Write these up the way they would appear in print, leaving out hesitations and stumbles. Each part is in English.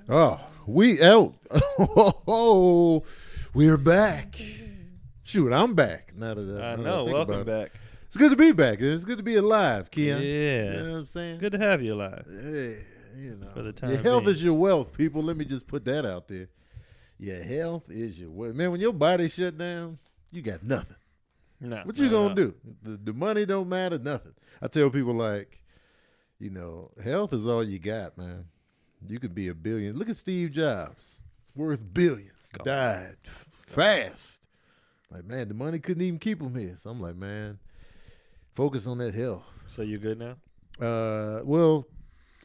Oh, we out. Oh, we're back. Shoot, I'm back. Now that I now that know. think Welcome about it. back. It's good to be back. It's good to be alive, Keon. Yeah. You know what I'm saying? Good to have you alive. Yeah, you know. For the time your health being. is your wealth, people. Let me just put that out there. Your health is your wealth. Man, when your body shut down, you got nothing. No. What you gonna do? The money don't matter, nothing. I tell people like, you know, health is all you got, man. You could be a billion. Look at Steve Jobs, worth billions, died fast. Like, man, the money couldn't even keep him here. So I'm like, man, focus on that health. So you good now? Well,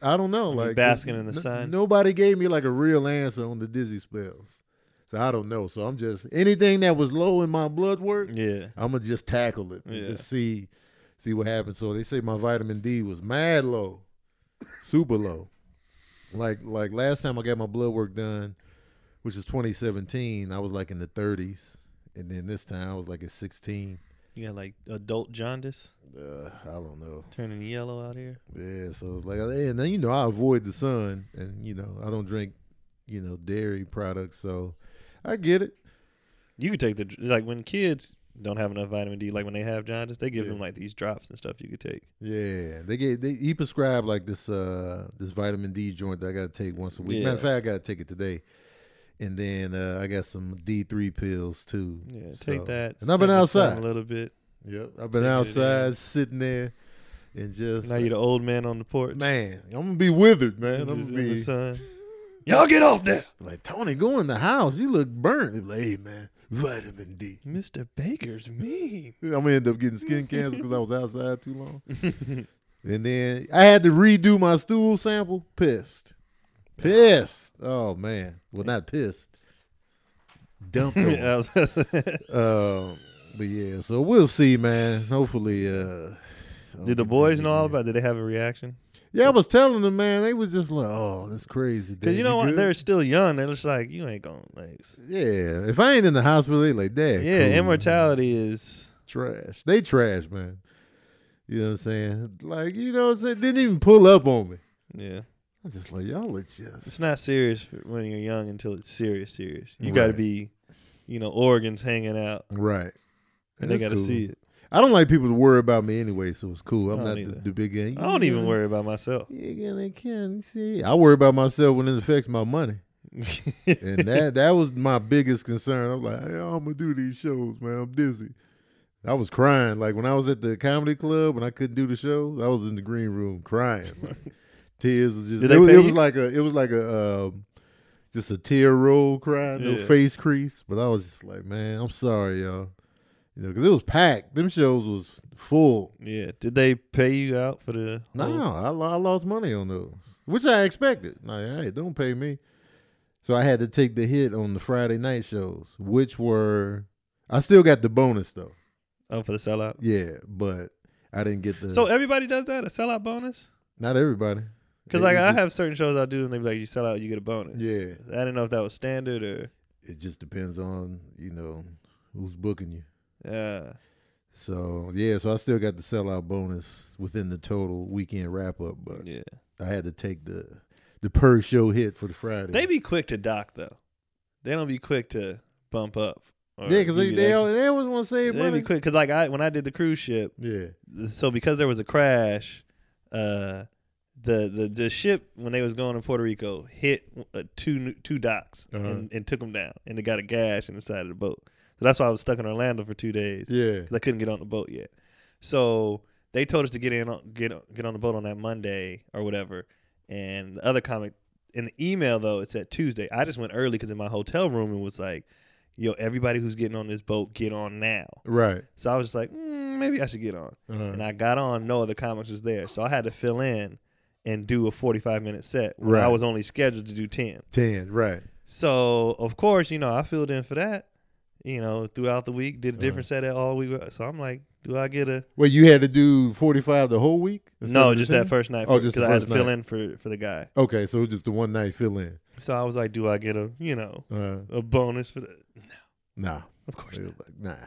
I don't know. You Like basking in the sun? Nobody gave me like a real answer on the dizzy spells. So I don't know. So I'm just anything that was low in my blood work. Yeah. I'm gonna just tackle it and just see what happens. So they say my vitamin D was mad low, super low. Like last time I got my blood work done, which was 2017, I was like in the 30s, and then this time I was like at 16. You got like adult jaundice I don't know. turning yellow out here. Yeah, so it's like, and then I avoid the sun, and I don't drink, dairy products, so I get it. You could take like when kids don't have enough vitamin D, like when they have jaundice, they give them like these drops and stuff you could take. Yeah, he prescribed like this vitamin D joint that I got to take once a week. Yeah. Matter of fact, I got to take it today, and then I got some D3 pills too. Yeah, take that. And I've been outside a little bit. Yep, I've been outside sitting there and just. Now you're the old man on the porch. Man, I'm gonna be withered, man. I'm gonna in be. the sun. Y'all get off there. Like, Tony, go in the house. You look burnt. He's like, hey, man, vitamin D. Mr. Baker's mean. I'm going to end up getting skin cancer because I was outside too long. And then I had to redo my stool sample. Pissed. Oh, man. Well, not pissed. Dumped on. But, yeah, so we'll see, man. Hopefully. Did the boys know all about it? Did they have a reaction? Yeah, I was telling them, man. They was just like, "Oh, that's crazy." Because you know what? They're still young. They're just like, you ain't gonna like. Yeah, if I ain't in the hospital, they like, "Dad." Yeah, cool, immortality is trash. They trash, man. You know what I'm saying? Like, you know what I'm saying? Didn't even pull up on me. Yeah. I was just like, y'all are just. It's not serious when you're young until it's serious. You got to be, organs hanging out. Right. And they got to see it. I don't like people to worry about me anyway, so it's cool. I'm not the big guy. I don't even worry about myself. I can't see. I worry about myself when it affects my money. And that was my biggest concern. I'm like, hey, I'm going to do these shows, man. I'm dizzy. I was crying. Like when I was at the comedy club and I couldn't do the shows, I was in the green room crying. Like, tears was just. It was like a just a tear roll cry, no face crease. But I was just like, man, I'm sorry, y'all. Because it was packed. Them shows was full. Yeah. Did they pay you out for the? No, I lost money on those, which I expected. Like, hey, don't pay me. So I had to take the hit on the Friday night shows, which were I still got the bonus though. Oh, for the sellout? Yeah, but I didn't get the. So everybody does that, a sellout bonus? Not everybody. Because like I have certain shows I do, and they be like, you sell out, you get a bonus. Yeah. I didn't know if that was standard or. It just depends on who's booking you. Yeah. So I still got the sellout bonus within the total weekend wrap up, but yeah, I had to take the per show hit for the Friday. They be quick to dock though. They don't be quick to bump up. Yeah, because they always want to save money. They be quick because like when I did the cruise ship. Yeah. So because there was a crash, the ship when they was going to Puerto Rico hit two docks and took them down, and they got a gash in the side of the boat. So that's why I was stuck in Orlando for 2 days. Yeah, because I couldn't get on the boat yet. So they told us to get on the boat on that Monday or whatever. And the other comic in the email though it said Tuesday. I just went early because in my hotel room it was like, yo, everybody who's getting on this boat get on now. Right. So I was just like, maybe I should get on. And I got on. No other comics was there, so I had to fill in and do a 45-minute set. When I was only scheduled to do 10. 10, right. So of course I filled in for that. Throughout the week, did a different set all week. So I'm like, do I get a? Well, you had to do 45 the whole week? No, just that first night. Just because I had to fill in for the guy. Okay, so it was just the one night fill in. So I was like, do I get a a bonus for that? No, Nah, of course not. Like, nah.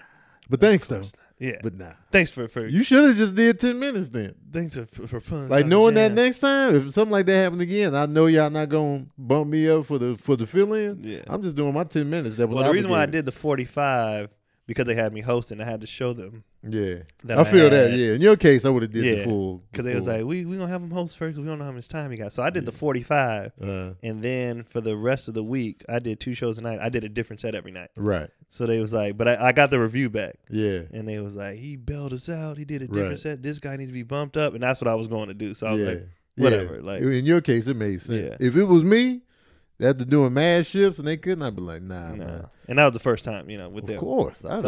But thanks though. Yeah. But nah. Thanks for You should have just did 10 minutes then. thanks for pulling. Like knowing that next time, if something like that happened again, I know y'all not gonna bump me up for the fill in. Yeah. I'm just doing my 10 minutes. That was the reason why I did the 45 because they had me hosting, I had to show them. Yeah, that I feel that. Yeah, in your case, I would have did the full. Because they was like, we gonna have him host first because we don't know how much time he got. So I did the 45, and then for the rest of the week, I did 2 shows a night. I did a different set every night. Right. So they was like, but I got the review back. Yeah. And they was like, he bailed us out. He did a different set. This guy needs to be bumped up, and that's what I was going to do. So I was like, whatever. Like in your case, it made sense. Yeah. If it was me, after doing mad shifts and they couldn't, I'd be like, nah. Man. And that was the first time, with them. Of course. I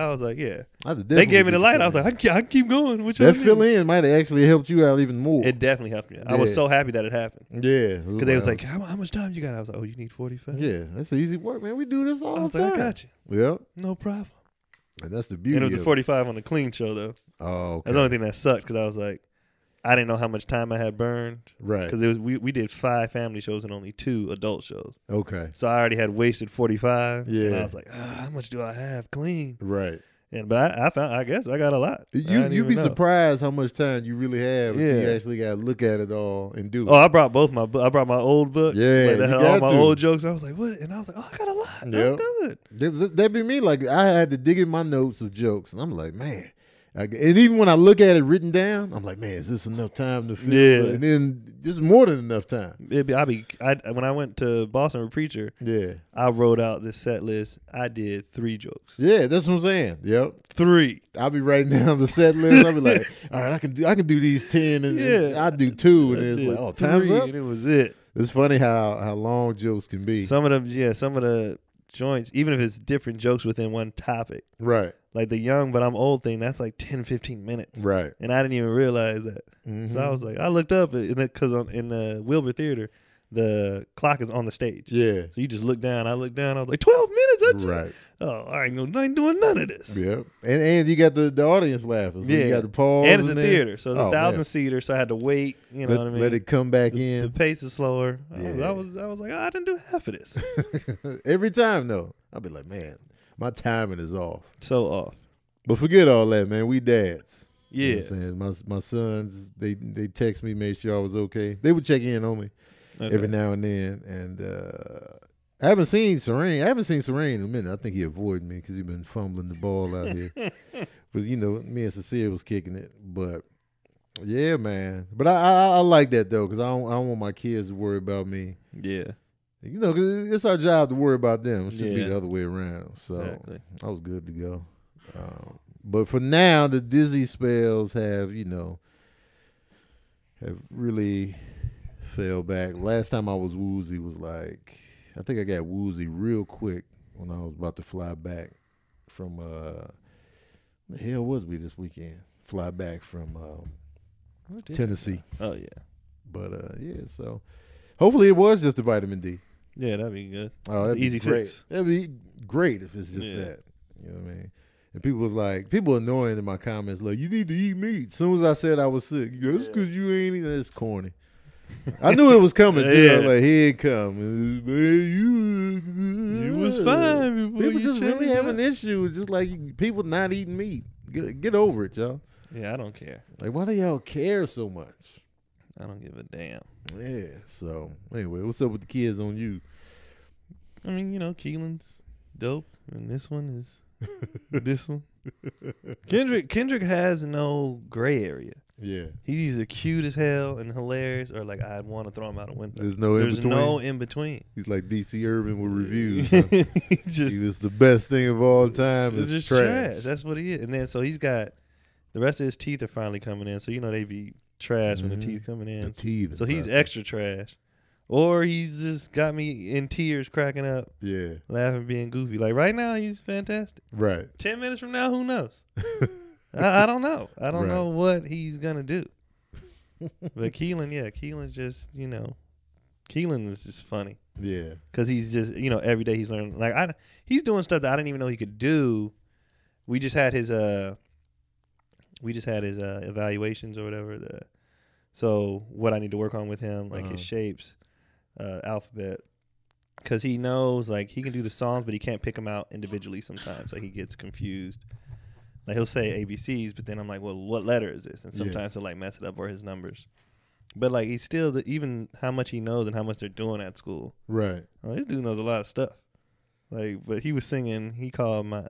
was like, yeah. They gave me the light. I was like, I can keep going. That fill in might have actually helped you out even more. It definitely helped me. I was so happy that it happened. Yeah. Because they was like, how much time you got? I was like, oh, you need 45? Yeah. That's easy work, man. We do this all the time. I was like, I got you. Yep. No problem. And that's the beauty. And it was the 45 on the clean show, though. Oh, okay. That's the only thing that sucked because I was like, I didn't know how much time I had burned. Right. Because we did 5 family shows and only 2 adult shows. Okay. So I already had wasted 45. Yeah. And I was like, how much do I have clean? Right. But I guess I got a lot. You'd be surprised how much time you really have if you actually got to look at it all and do it. Oh, I brought I brought my old book. Yeah. Like, that had all my old jokes. I was like, what? And I was like, oh, I got a lot. Yep. I'm good. That'd be me. Like, I had to dig in my notes of jokes. And I'm like, man. And even when I look at it written down, I'm like, man, is this enough time to fill? Yeah. And then just more than enough time. When I went to Boston with Preacher, I wrote out this set list. I did 3 jokes. Yeah, that's what I'm saying. Yep. 3. I'll be writing down the set list. I'll be like, all right, I can do these 10 and I'll do 2. And it's like, oh, time's up. And it was it. It's funny how long jokes can be. Some of the joints, even if it's different jokes within one topic. Right. Like the young but I'm old thing, that's like 10, 15 minutes. Right. And I didn't even realize that. Mm-hmm. So I was like, I looked up, because in the Wilbur Theater, the clock is on the stage. Yeah. So you just look down. I looked down. I was like, 12 minutes? Right. Oh, I ain't doing none of this. Yep. And you got the audience laughing. So you got the pause. And it's a theater. So it's 1,000-seater. So I had to wait. You know what I mean? Let it come back in. The pace is slower. Yeah. I was like, I didn't do half of this. Every time, though. I'll be like, man, my timing is off. So off. But forget all that, man. We dads. Yeah. You know what I'm saying? My sons, they text me, made sure I was okay. They would check in on me every now and then. And I haven't seen Serene in a minute. I think he avoided me because he's been fumbling the ball out here. But, me and Cecilia was kicking it. But, yeah, man. But I like that, though, because I don't want my kids to worry about me. Yeah. Because it's our job to worry about them. It should be the other way around. So exactly. I was good to go. But for now, the dizzy spells have really fell back. Last time I was woozy was like, I think I got woozy real quick when I was about to fly back from, the hell was we this weekend? Fly back from Tennessee. Oh, yeah. But, so hopefully it was just the vitamin D. Yeah, that'd be good. Oh, that'd easy be great. fix. That'd be great if it's just that. You know what I mean? And people annoying in my comments, like, you need to eat meat. As soon as I said I was sick, you go, it's because you ain't eating. That's corny. I knew it was coming, too. I was like, here it comes. You was fine. People just really have an issue with just like people not eating meat. Get over it, y'all. Yeah, I don't care. Like, why do y'all care so much? I don't give a damn. Yeah, so, anyway, what's up with the kids on you? I mean, Keelan's dope, and this one is this one. Kendrick has no gray area. Yeah. He's either cute as hell and hilarious, or like I'd want to throw him out a window. There's no in between. He's like DC Urban with reviews. It's the best thing of all time. It's just trash. That's what he is. And then so he's got the rest of his teeth are finally coming in. So they be trash when the teeth coming in. The teeth. So he's extra trash. Or he's just got me in tears, cracking up, laughing, being goofy. Like right now, he's fantastic. Right. 10 minutes from now, who knows? I don't know. I don't know what he's gonna do. But Keelan's just Keelan is just funny. Yeah. Because he's just every day he's learning. Like he's doing stuff that I didn't even know he could do. We just had his evaluations or whatever. So what I need to work on with him, like his shapes. Alphabet, because he knows like he can do the songs, but he can't pick them out individually sometimes. Like he gets confused. Like he'll say ABCs, but then I'm like, well, what letter is this? And sometimes he'll like mess it up or his numbers. But like he's still even how much he knows and how much they're doing at school. Right. Oh, this dude knows a lot of stuff. Like, but he was singing. He called my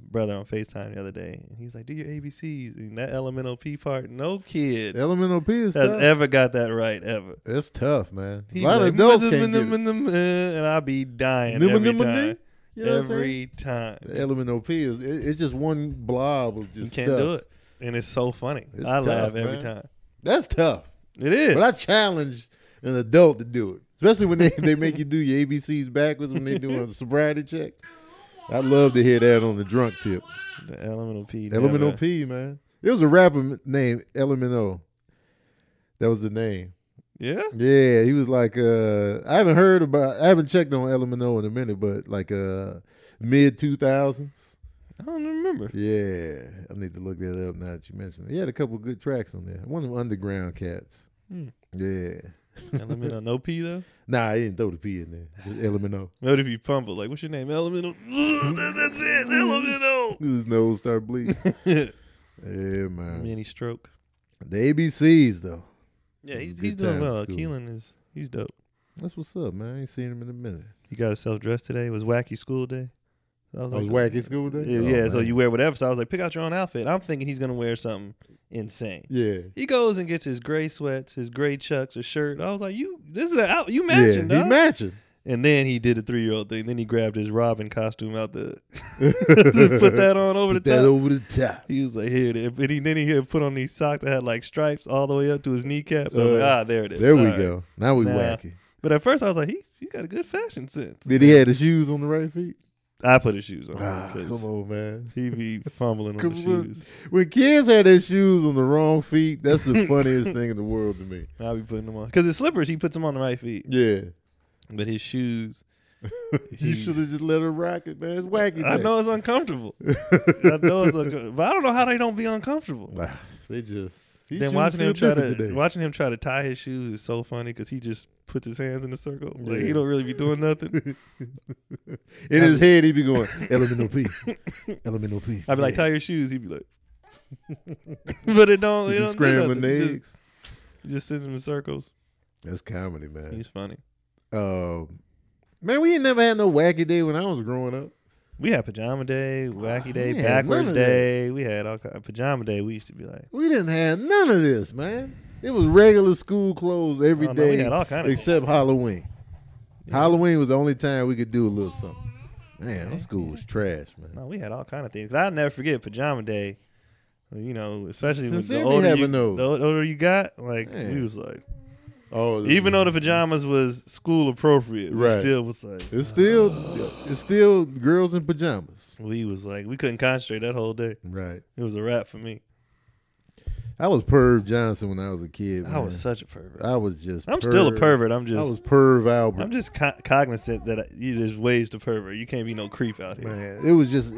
brother on FaceTime the other day, and he was like, "Do your ABCs." And that elemental P part, no kid Elemental P is has tough. ever got that right ever. It's tough, man. He A lot of adults can't get it. and I'll be dying every time. You know Every time. The elemental P is it's just one blob of just You can't stuff. do it, and it's so funny. It's I tough, laugh every man. time. That's tough. It is. But I challenge an adult to do it, especially when they make you do your ABCs backwards when they're doing a sobriety check. I'd love to hear that on the drunk tip. The elemental P. Elemental P, man. There was a rapper named Elemento. That was the name. Yeah? Yeah, he was like, I haven't checked on Elemento in a minute, but like mid 2000s. I don't remember. Yeah, I need to look that up now that you mentioned it. He had a couple good tracks on there. One of them underground cats. Yeah. Elemental, no P though? Nah, he didn't throw the P in there. Just Elemento. What if you fumble? Like, what's your name? Elemental. That's it. Elemental. His nose start bleeding. Yeah, man. Mini stroke. The ABCs, though. Yeah, he's Good doing time well. school. Keelan he's dope. That's what's up, man. I ain't seen him in a minute. He got himself dressed today. It was wacky school day. I was wacky school day? Yeah, Oh, yeah. So man. you wear whatever. So I was like, pick out your own outfit. I'm thinking he's gonna wear something insane. Yeah. He goes and gets his gray sweats, his gray chucks, a shirt. I was like, this is you matching, Yeah, dog. he matching. And then he did the 3-year-old thing. Then he grabbed his Robin costume out to put that on over the Put that top. over the top. He was like, here it is. But then he had put on these socks that had like stripes all the way up to his kneecaps. I was like, there it is. There we All right. go. Now we Nah. wacky. But at first I was like, he got a good fashion sense. Did he have the shoes on the right feet? I put his shoes on. Come on, man. He be fumbling on the 'Cause shoes. when kids have their shoes on the wrong feet, that's the funniest thing in the world to me. I'll be putting them on. Because his slippers, he puts them on the right feet. Yeah. But his shoes, You should have just let her rock it, man. It's wacky. I know it's uncomfortable. I know it's uncomfortable. But I don't know how they don't be uncomfortable. They just. Then watching him try to tie his shoes is so funny because he just puts his hands in a circle. Like he don't really be doing nothing. In his head, he be going, elemental P. Elemental P. I'd be like, tie your shoes. He'd be like, but it don't. It don't do scrambling nothing. eggs. He just sends him in circles. That's comedy, man. He's funny. Man, we ain't never had no wacky day when I was growing up. We had pajama day, wacky day, we had backwards none of day. We had all kind of pajama day. We used to be like, We didn't have none of this, man. It was regular school clothes every oh, day, no, we had all kind of except Halloween. Yeah. Halloween was the only time we could do a little something. Man, our school was trash, man. No, we had all kind of things. I'll never forget pajama day. You know, especially with the Sincerely older, having those. the older you got, like Man. we was like, Oh, even though the pajamas was school appropriate, we Right. still was like, it's still girls in pajamas. we was like, we couldn't concentrate that whole day. Right. It was a wrap for me. I was Perv Johnson when I was a kid. I man. was such a pervert. I was just. I'm still a pervert. I'm I just. was Perv Albert. I'm just cognizant that there's ways to pervert. You can't be no creep out here. Man, it was just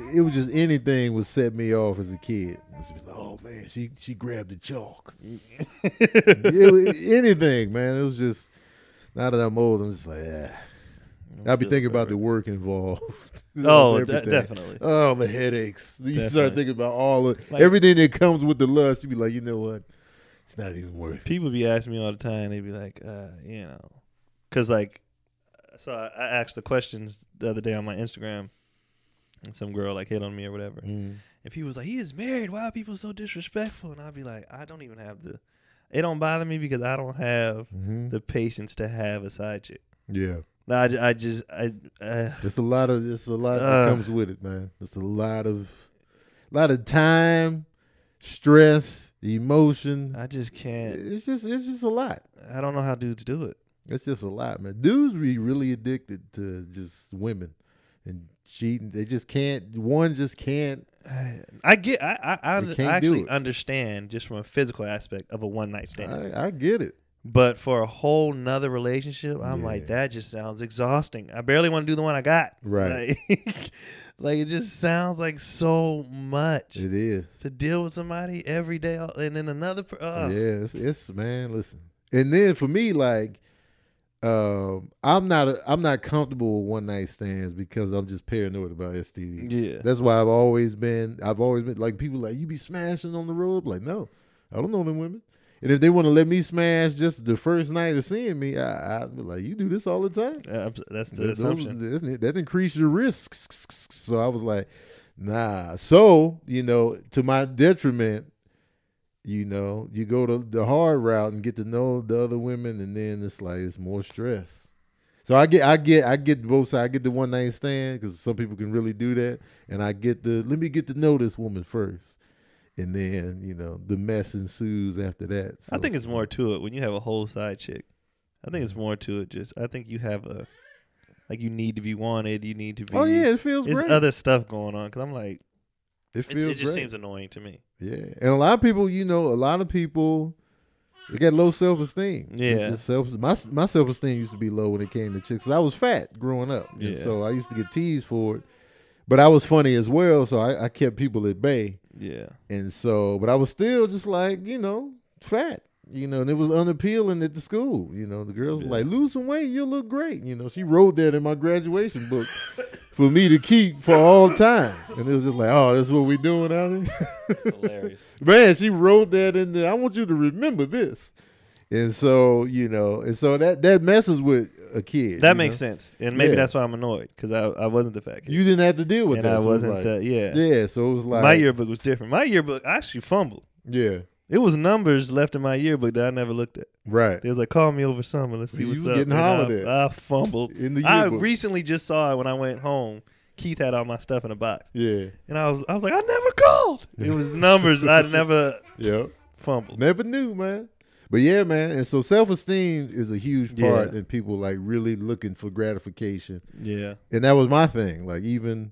anything would set me off as a kid. I was like, oh man, she grabbed the chalk. Anything, man. It was just. Now that I'm old, I'm just like, I'll be thinking about the work involved. Oh, Everything. definitely. Oh, the headaches. You start Definitely. thinking about all of Like- everything that comes with the lust. You be like, you know what? It's not even worth it. People be asking me all the time. They be like, you know, because like, so I asked the questions the other day on my Instagram, and some girl like hit on me or whatever, and people was like, he is married. Why are people so disrespectful? And I'd be like, I don't even have it don't bother me because I don't have the patience to have a side chick. Yeah. I just It's a lot that comes with it, man. It's a lot of time, stress, emotion. I just can't. It's just a lot. I don't know how dudes do it. It's just a lot, man. Dudes be really addicted to just women and cheating. They just can't. One just can't. I get. I They can't do actually it. understand just from a physical aspect of a one night stand. I get it. But for a whole nother relationship, I'm like, Yeah. that just sounds exhausting. I barely want to do the one I got. Right. Like it just sounds like so much It is. to deal with somebody every day, and then another. Yeah, it's man. Listen, and then for me, like, I'm not comfortable with one night stands because I'm just paranoid about STD. Yeah. That's why I've always been like, people like, you be smashing on the road. I'm like, no, I don't know them women. And if they want to let me smash just the first night of seeing me, I'd be like, you do this all the time. That's the assumption. That increase your risks. So I was like, nah. So, to my detriment, you go to the hard route and get to know the other women, and then it's like it's more stress. So I get both sides. I get the one night stand because some people can really do that, and I get let me get to know this woman first, and then the mess ensues after that. So I think it's more to it when you have a whole side chick. I think it's more to it. I think you have you need to be wanted. You need to be. Oh yeah, it feels great. It's other stuff going on because I'm like, it just great. Seems annoying to me. Yeah, and a lot of people, they got low self-esteem. Yeah, my self-esteem used to be low when it came to chicks. I was fat growing up, and so I used to get teased for it. But I was funny as well, so I kept people at bay. Yeah, and so, but I was still just like fat. And it was unappealing at the school. The girls were like, lose some weight, you'll look great. She wrote that in my graduation book for me to keep for all time. And it was just like, oh, that's what we doing out here? That's hilarious. Man, she wrote that in there. I want you to remember this. And so, that messes with a kid. That makes sense. And maybe that's why I'm annoyed, because I wasn't the fat kid. You didn't have to deal with and that. And I wasn't Yeah, so it was like. My yearbook was different. My yearbook, I actually fumbled. Yeah. It was numbers left in my yearbook that I never looked at. Right. It was like, call me over summer. Let's see what's up. You was getting hollered at. I fumbled. In the yearbook. yearbook. I recently just saw it when I went home. Keith had all my stuff in a box. Yeah. And I was like, I never called. It was numbers I never fumbled. Never knew, man. But yeah, man. And so self-esteem is a huge part in people like really looking for gratification. Yeah. And that was my thing. Like even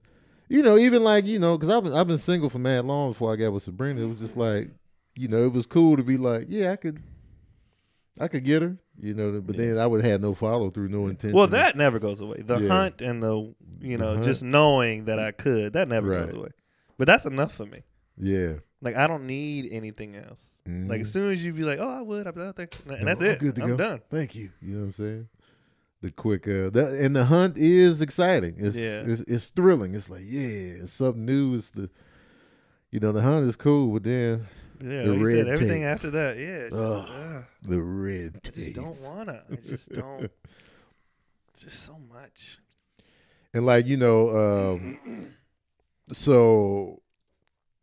like, because I've been single for mad long before I got with Sabrina. It was just like, it was cool to be like, yeah, I could get her, but then I would have no follow through, no intention. Well, that never goes away. The hunt and the just knowing that I could, that never goes away. But that's enough for me. Yeah. Like, I don't need anything else. Mm-hmm. Like, as soon as you be like, oh, I would, I'd be out there. And that's it. I'm done. Thank you. You know what I'm saying? The quick, and the hunt is exciting. It's thrilling. It's like, it's something new. It's the hunt is cool, but then the like red tape. Everything after that, the red tape. I just don't wanna. I just don't. Just so much. And like so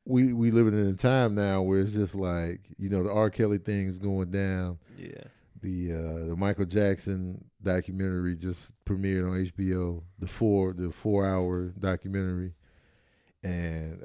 we living in a time now where it's just like the R. Kelly thing's going down. Yeah. The Michael Jackson documentary just premiered on HBO. The 4-hour documentary. And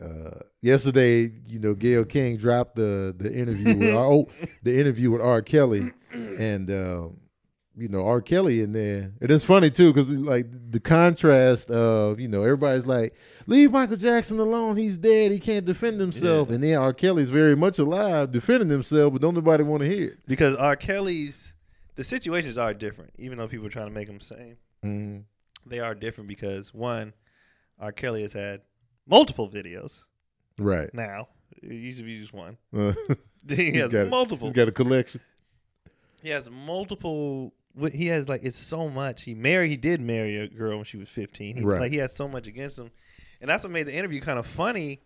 yesterday, Gayle King dropped the interview with R. Kelly, and R. Kelly in there. And it's funny too, because like the contrast of everybody's like, leave Michael Jackson alone, he's dead, he can't defend himself, and then R. Kelly's very much alive, defending himself, but don't nobody want to hear it because R. Kelly's the situations are different, even though people are trying to make them the same. Mm-hmm. They are different because one, R. Kelly has had multiple videos. Right. Now. It used to be just one. He has multiple. He's got a collection. He has multiple. He has it's so much. He did marry a girl when she was 15. He has so much against him. And that's what made the interview kind of funny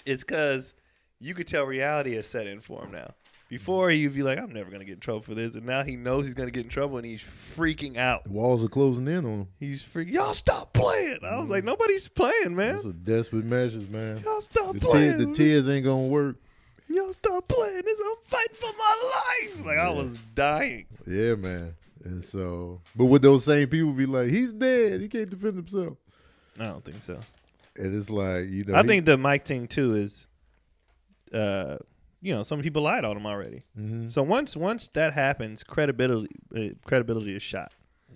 is because you could tell reality is set in for him now. Before, you'd be like, I'm never going to get in trouble for this. And now he knows he's going to get in trouble, and he's freaking out. The walls are closing in on him. He's freaking, y'all stop playing. I was like, nobody's playing, man. Those are desperate measures, man. Y'all stop playing. The tears ain't going to work. Y'all stop playing. I'm fighting for my life. Like, I was dying. Yeah, man. And so, but would those same people be like, he's dead, he can't defend himself? I don't think so. And it's like, I think the Mike thing, too, is... some people lied on him already. Mm-hmm. So once that happens, credibility is shot.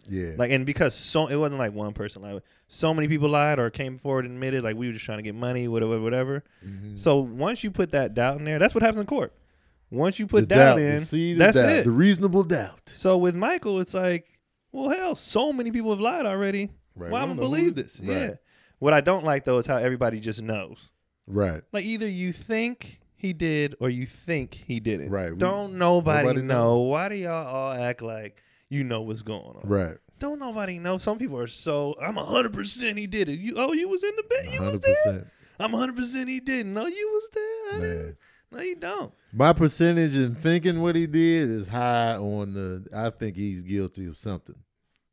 Yeah. And because it wasn't like one person lied. So many people lied or came forward and admitted like we were just trying to get money, whatever. Mm-hmm. So once you put that doubt in there, that's what happens in court. Once you put doubt in, that's it. The reasonable doubt. So with Michael, it's like, well, hell, so many people have lied already. Right. Why am I believe this? Right. Yeah. What I don't like though is how everybody just knows. Right. Like either you think he did or you think he didn't. Right. Don't nobody know. Why do y'all all act like you know what's going on. Right. Don't nobody know. Some people are so, I'm 100% he did it. You was in the bed? You 100%. Was there? I'm 100% he didn't. No, you was there. I didn't. No, you don't. My percentage in thinking what he did is high on I think he's guilty of something.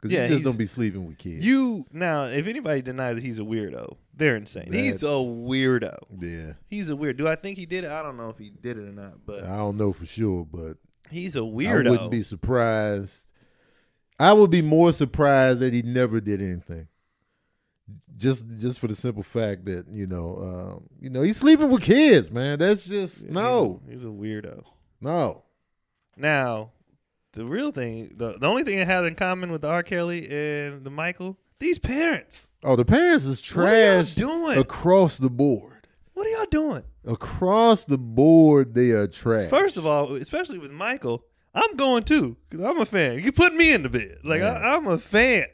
Because you just don't be sleeping with kids. Now, if anybody denies that he's a weirdo, they're insane. He's a weirdo. Yeah. He's a weirdo. Do I think he did it? I don't know if he did it or not. But I don't know for sure, but he's a weirdo. I wouldn't be surprised. I would be more surprised that he never did anything. Just for the simple fact that, he's sleeping with kids, man. That's just, no. He's a weirdo. No. Now, the real thing, the only thing it has in common with the R. Kelly and the Michael, these parents. Oh, the parents is trash. What are y'all doing? Across the board. What are y'all doing? Across the board, they are trash. First of all, especially with Michael, I'm going too because I'm a fan. You put me in the bed. Like, I'm a fan.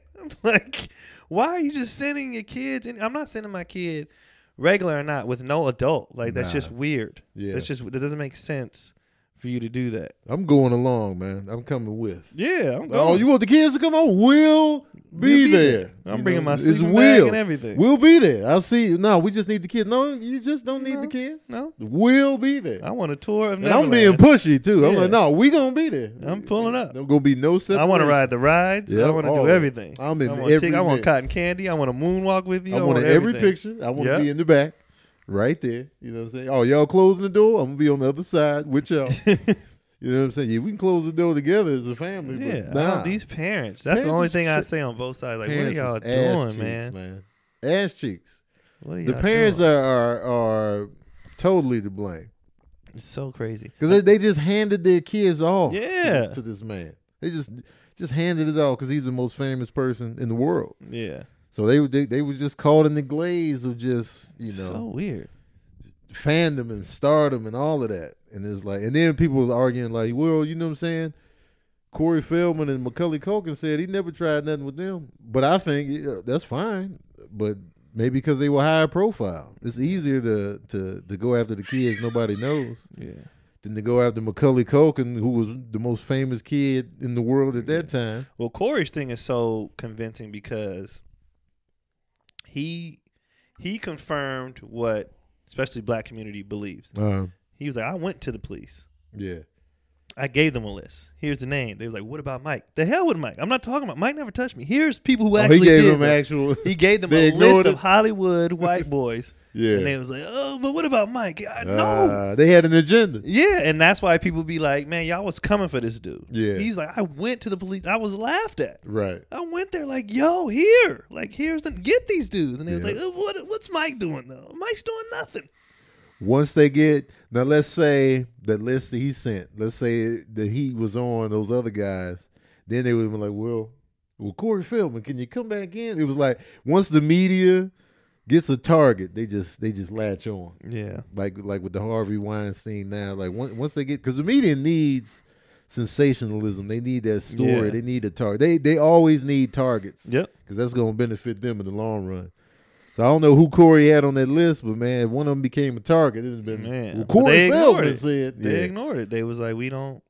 Like, why are you just sending your kids? I'm not sending my kid, regular or not, with no adult. Like, that's just weird. Yeah. That doesn't make sense for you to do that. I'm going along, man. I'm coming with. Yeah, I'm going. Oh, you want the kids to come on? We'll be there. I'm bringing my sleeping bag and everything. We'll be there. I'll see you. No, we just need the kids. No, you just don't need the kids. No. We'll be there. I want a tour of Neverland. I'm being pushy, too. I'm like, no, we going to be there. I'm pulling up. There's going to be no separation. I want to ride the rides. Yep. I want to do everything. I want cotton candy. I want to moonwalk with you. I want every picture. I want to be in the back. Right there. You know what I'm saying? Oh, y'all closing the door? I'm going to be on the other side with y'all. You know what I'm saying? Yeah, we can close the door together as a family. Yeah, but these parents. That's the only thing I say on both sides. Like, what are y'all doing, man? Ass cheeks. What are y'all doing? The parents are totally to blame. It's so crazy. Because they just handed their kids off to this man. They just handed it off because he's the most famous person in the world. Yeah. So they were just caught in the glaze of just, so weird. Fandom and stardom and all of that. And it's like, and then people was arguing like, well, you know what I'm saying? Corey Feldman and Macaulay Culkin said he never tried nothing with them. But I think that's fine. But maybe because they were higher profile. It's easier to go after the kids nobody knows. Yeah. Than to go after Macaulay Culkin, who was the most famous kid in the world at that time. Well, Corey's thing is so convincing because he confirmed what especially black community believes. He was like, I went to the police. Yeah. I gave them a list. Here's the name. They was like, what about Mike? The hell with Mike? I'm not talking about Mike. Never touched me. Here's people who actually He gave them a list of Hollywood white boys. Yeah. And they was like, oh, but what about Mike? No. They had an agenda. Yeah, and that's why people be like, man, y'all was coming for this dude. Yeah. He's like, I went to the police. I was laughed at. Right. I went there like, yo, here. Like, get these dudes. And they was like, oh, what's Mike doing, though? Mike's doing nothing. Once they get, now let's say the list that he sent, let's say that he was on those other guys, then they would have been like, well, Corey Feldman, can you come back in? It was like, once the media gets a target, they just latch on. Yeah. Like with the Harvey Weinstein now, like once they get, because the media needs sensationalism. They need that story. Yeah. They need a target. They always need targets. Yep. Because that's going to benefit them in the long run. So I don't know who Corey had on that list, but man, if one of them became a target, it would have been, well, Corey Feldman said. They ignored it. They was like, we don't.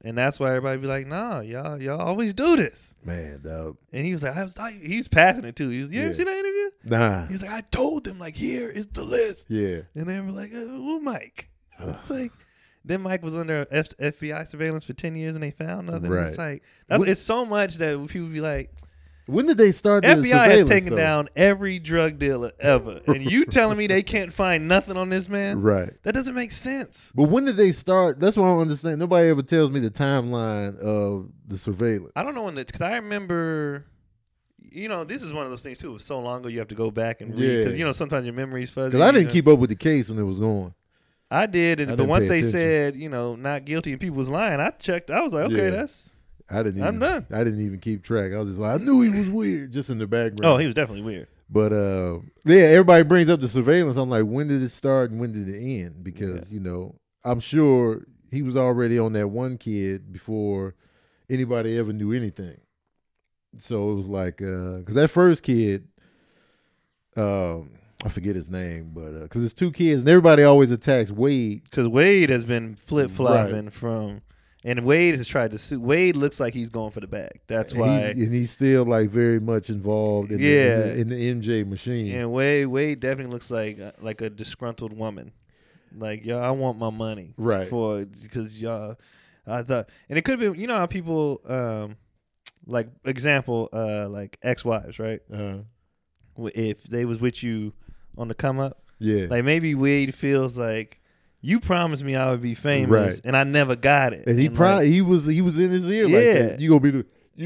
And that's why everybody be like, nah, y'all always do this. Man, dog. And he was like, he's passing it too. You ever see that interview? Nah. He's like, I told them, like, here is the list. Yeah. And they were like, oh, Mike. It's like, then Mike was under FBI surveillance for 10 years and they found nothing. Right. It's like, it's so much that people be like, when did they start doing FBI has taken down every drug dealer ever. And you telling me they can't find nothing on this man? Right. That doesn't make sense. But when did they start? That's what I don't understand. Nobody ever tells me the timeline of the surveillance. I don't know when because I remember, this is one of those things too. It was so long ago you have to go back and read. Because, sometimes your memory's fuzzy. Because I didn't keep up with the case when it was going. I did. But once they said, not guilty and people was lying, I checked. I was like, okay, I'm done. I didn't even keep track. I was just like, I knew he was weird, just in the background. Oh, he was definitely weird. But everybody brings up the surveillance. I'm like, when did it start and when did it end? Because I'm sure he was already on that one kid before anybody ever knew anything. So it was like, because that first kid, I forget his name, but because it's two kids and everybody always attacks Wade. Because Wade has been flip flopping from. And Wade has tried to sue. Wade looks like he's going for the bag. That's why. He's still like very much involved in, in the MJ machine. And Wade definitely looks like a disgruntled woman. Like, yo, I want my money. Right. Because y'all, I thought, and it could have been, you know how people, like example, like ex-wives, right? If they was with you on the come up, like maybe Wade feels like, you promised me I would be famous, and I never got it. And he was in his ear like that. You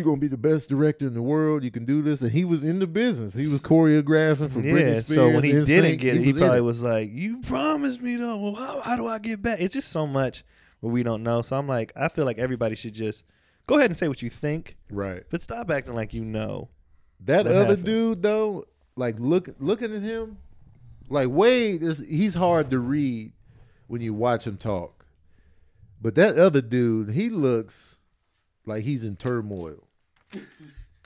gonna be the best director in the world. You can do this, and he was in the business. He was choreographing for Britney Spears. So when he didn't get it, he probably was like, "You promised me though. Well, how do I get back?" It's just so much what we don't know. So I'm like, I feel like everybody should just go ahead and say what you think, right? But stop acting like you know. That other dude though, like looking at him, like Wade he's hard to read when you watch him talk. But that other dude, he looks like he's in turmoil.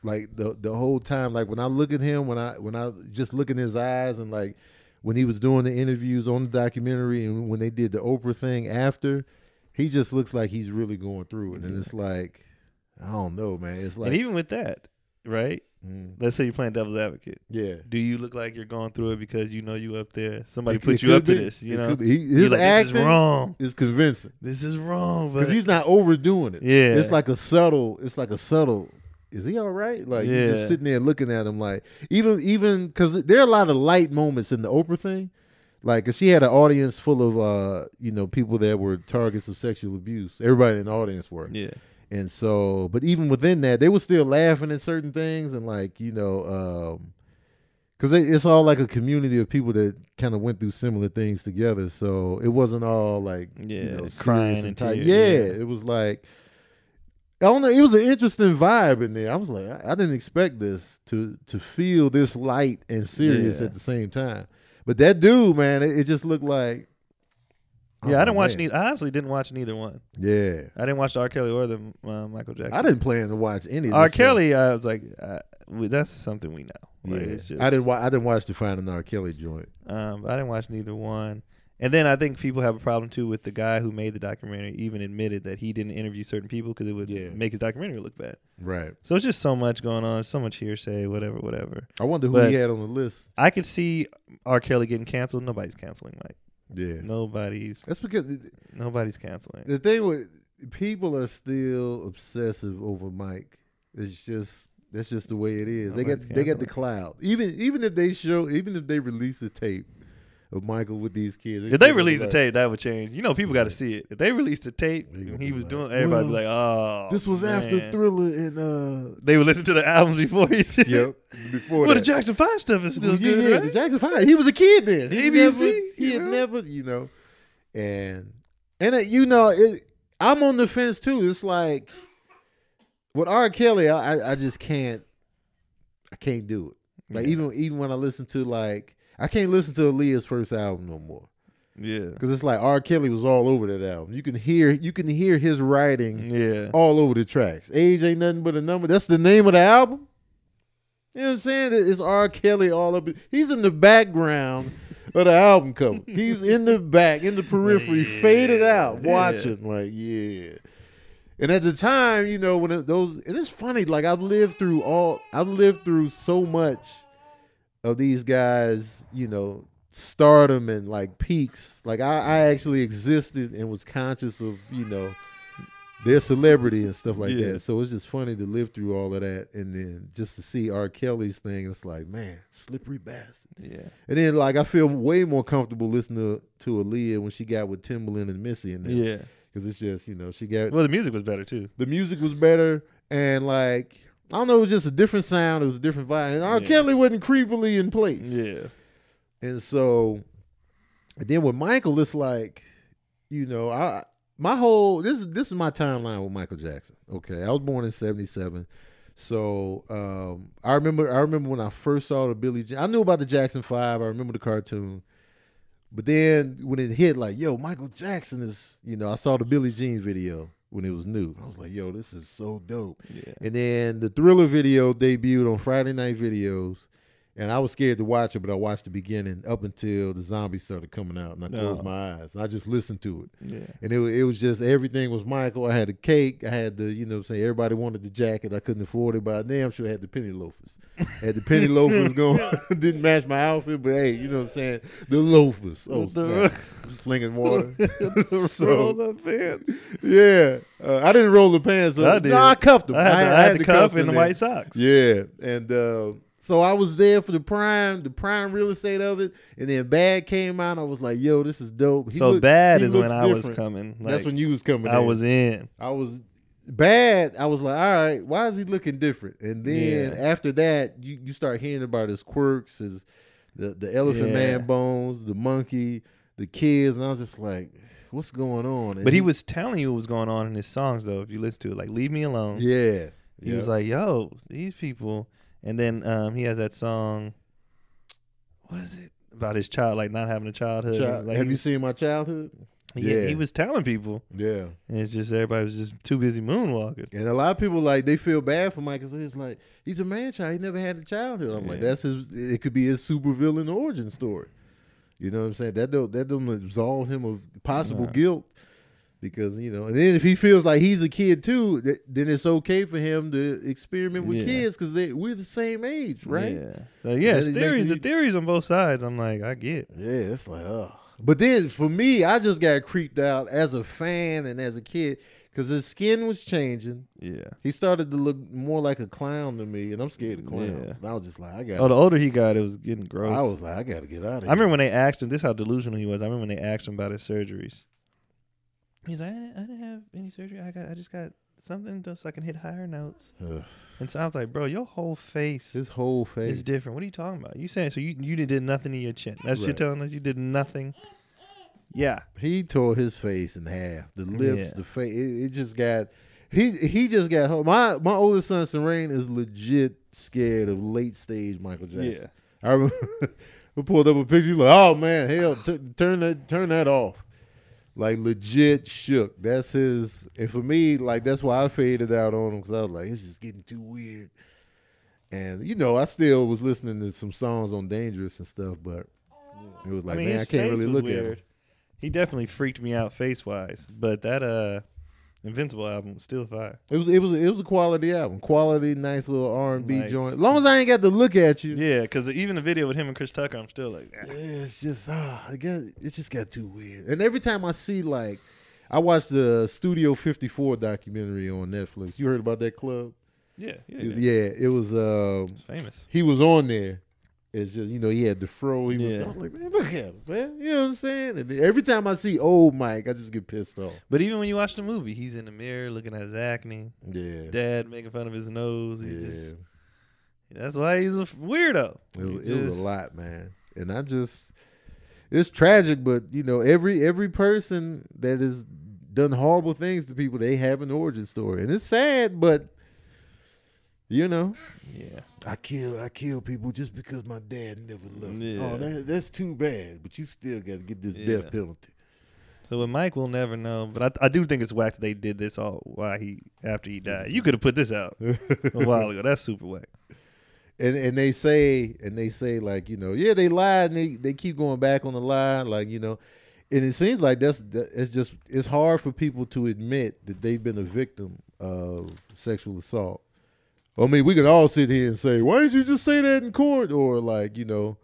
Like the whole time, like when I look at him, when I just look in his eyes, and like when he was doing the interviews on the documentary and when they did the Oprah thing after, he just looks like he's really going through it. And it's like, I don't know, man. It's like, and even with that, right? Let's say you're playing devil's advocate. Yeah. Do you look like you're going through it because you know you up there? Somebody put you up to this, you know? His like, acting this is wrong. Is convincing. This is wrong. Because he's not overdoing it. Yeah. It's like a subtle, is he all right? Like, you're just sitting there looking at him like, even because there are a lot of light moments in the Oprah thing. Like, cause she had an audience full of, people that were targets of sexual abuse. Everybody in the audience were. Yeah. And so, but even within that, they were still laughing at certain things, and like, because it's all like a community of people that kind of went through similar things together. So it wasn't all like, crying and tight. tears. Yeah, it was like, I don't know. It was an interesting vibe in there. I was like, I didn't expect this to feel this light and serious at the same time. But that dude, man, it just looked like. Yeah, I didn't watch neither. I honestly didn't watch neither one. Yeah, I didn't watch the R. Kelly or the Michael Jackson. I didn't plan to watch any of R. this Kelly. I was like, that's something we know. Like, yeah, it's just, I didn't watch the Finding R. Kelly joint. I didn't watch neither one. And then I think people have a problem too with the guy who made the documentary even admitted that he didn't interview certain people because it would make his documentary look bad. Right. So it's just so much going on, so much hearsay, whatever. I wonder who he had on the list. I could see R. Kelly getting canceled. Nobody's canceling Mike. Yeah. That's because nobody's canceling. The thing with people are still obsessive over Mike. That's just the way it is. They got the cloud. Even if they release a tape of Michael with these kids. If they release a tape, that would change. People got to see it. If they released a tape and he was doing, everybody would be like, "Oh, this was after Thriller and." They would listen to the albums before he. Yep. Before the Jackson 5 stuff is still good. Yeah, right? the Jackson 5. He was a kid then. He had never, and I'm on the fence too. It's like with R. Kelly, I just can't. I can't do it. Like even when I listen to I can't listen to Aaliyah's first album no more. Yeah, because it's like R. Kelly was all over that album. You can hear his writing. All over the tracks. Age ain't nothing but a number. That's the name of the album. You know what I'm saying? It's R. Kelly all up. He's in the background of the album cover. He's in the back, in the periphery, faded out, watching. Like, yeah. And at the time, when and it's funny. Like I've lived through so much of these guys, stardom and like peaks. Like I actually existed and was conscious of, their celebrity and stuff like that. So it's just funny to live through all of that, and then just to see R. Kelly's thing, it's like, man, slippery bastard. Yeah. And then like I feel way more comfortable listening to Aaliyah when she got with Timbaland and Missy and them. Yeah. Because it's just, she got. Well, the music was better too. The music was better, and like I don't know, it was just a different sound. It was a different vibe. And R. Kelly wasn't creepily in place. Yeah. And so, and then with Michael, it's like, this is my timeline with Michael Jackson. Okay, I was born in '77, so I remember when I first saw the Billie Jean. I knew about the Jackson 5. I remember the cartoon, but then when it hit, like, yo, Michael Jackson is, I saw the Billie Jean video when it was new. I was like, yo, this is so dope. Yeah. And then the Thriller video debuted on Friday Night Videos, And I was scared to watch it, but I watched the beginning up until the zombies started coming out, and I closed my eyes and I just listened to it. Yeah. And it was just everything was Michael. I had the cake. I had the, you know what I'm saying, everybody wanted the jacket. I couldn't afford it, but I damn sure had the penny loafers. Had the penny loafers going. Didn't match my outfit, but hey, you know what I'm saying? The loafers. Oh, snap. Slinging water. Roll up pants. Yeah. I didn't roll the pants up. I did. No, I cuffed them. I had the cuff in and the there. white socks. Yeah. And so I was there for the prime real estate of it, and then Bad came out. I was like, "Yo, this is dope." Bad is when I was coming. Like, that's when you was coming. I was in. I was Bad. I was like, "All right, why is he looking different?" And then after that, you start hearing about his quirks, his the elephant man bones, the monkey, the kids, and I was just like, "What's going on?" And but he was telling you what was going on in his songs, though. If you listen to it, like "Leave Me Alone." Yeah. He was like, "Yo, these people." And then he has that song. What is it about his child, like not having a childhood? Like, have you seen My Childhood? Yeah, he was telling people. Yeah, and it's just everybody was just too busy moonwalking. And a lot of people like they feel bad for Mike because it's like he's a man child. He never had a childhood. I'm like, that's his. It could be his supervillain origin story. You know what I'm saying? That don't absolve him of possible guilt. Because, you know, and then if he feels like he's a kid too, then it's okay for him to experiment with kids because we're the same age, right? Yeah, it's theories. The theories on both sides, I'm like, I get. Yeah, it's like, oh. But then for me, I just got creeped out as a fan and as a kid because his skin was changing. Yeah. He started to look more like a clown to me, and I'm scared of clowns. Yeah. And I was just like, I got. Oh, the older he got, it was getting gross. I was like, I got to get out of here. I remember when they asked him, this is how delusional he was. I remember when they asked him about his surgeries. He's like, I didn't have any surgery. I just got something so I can hit higher notes. And so I was like, bro, your whole face, his whole face is different. What are you talking about? You saying so you did nothing to your chin? That's what you're telling us. You did nothing. Yeah, he tore his face in half. The lips, the face. It just got. He just got hurt. My oldest son, Serene, is legit scared of late stage Michael Jackson. Yeah, I remember we pulled up a picture. He's like, oh man, hell, turn that off. Like legit shook. That's his. And for me, like that's why I faded out on him because I was like, it's just getting too weird. And you know, I still was listening to some songs on Dangerous and stuff, but it was like, man, I can't really look at him. He definitely freaked me out face wise, but that Invincible album was still fire. It was a quality album, quality, nice little R&B joint. As long as I ain't got to look at you. Yeah, because even the video with him and Chris Tucker, I'm still like, yeah, it's just it just got too weird. And every time I see I watched the Studio 54 documentary on Netflix. You heard about that club? Yeah. It was. It's famous. He was on there. It's just, you know, he had the fro. I was like, man, look at him, man. You know what I'm saying? And every time I see old Mike, I just get pissed off. But even when you watch the movie, he's in the mirror looking at his acne. Yeah. Dad making fun of his nose. That's why he's a weirdo. It was a lot, man. And it's tragic, but, you know, every person that has done horrible things to people, they have an origin story. And it's sad, but, you know. Yeah. I kill people just because my dad never loved me. Yeah. Oh, that's too bad. But you still got to get this death penalty. So with Mike, we'll never know. But I do think it's whack that they did this all after he died. You could have put this out a while ago. That's super whack. And they say like, you know, yeah, they lied and they keep going back on the lie, like, you know. And it seems like it's hard for people to admit that they've been a victim of sexual assault. I mean, we could all sit here and say, why didn't you just say that in court? Or like, you know,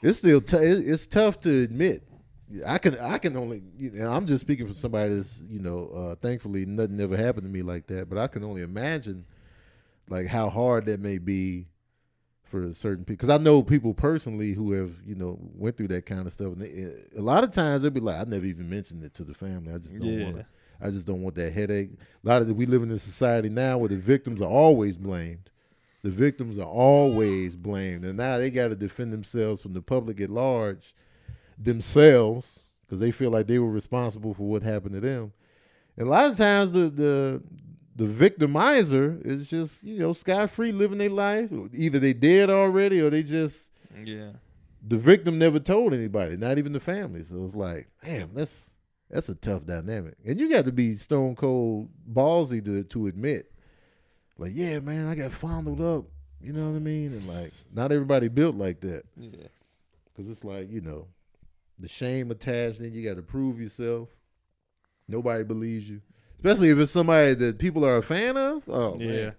it's still it's tough to admit. I can only, you know, I'm just speaking for somebody that's, you know, thankfully nothing ever happened to me like that. But I can only imagine like how hard that may be for certain people. Because I know people personally who have, you know, went through that kind of stuff. And a lot of times they'll be like, I never even mentioned it to the family. I just don't want it. I just don't want that headache. We live in a society now where the victims are always blamed. The victims are always blamed. And now they got to defend themselves from the public at large themselves because they feel like they were responsible for what happened to them. And a lot of times the victimizer is just, you know, scot-free living their life. Either they dead already or they just, the victim never told anybody, not even the family. So it's like, damn, that's a tough dynamic. And you got to be stone cold ballsy to admit, like, yeah, man, I got fondled up You know what I mean? And like, not everybody built like that. Yeah. Because it's like, the shame attached, then you got to prove yourself. Nobody believes you. Especially if it's somebody that people are a fan of. Oh, Yeah. man.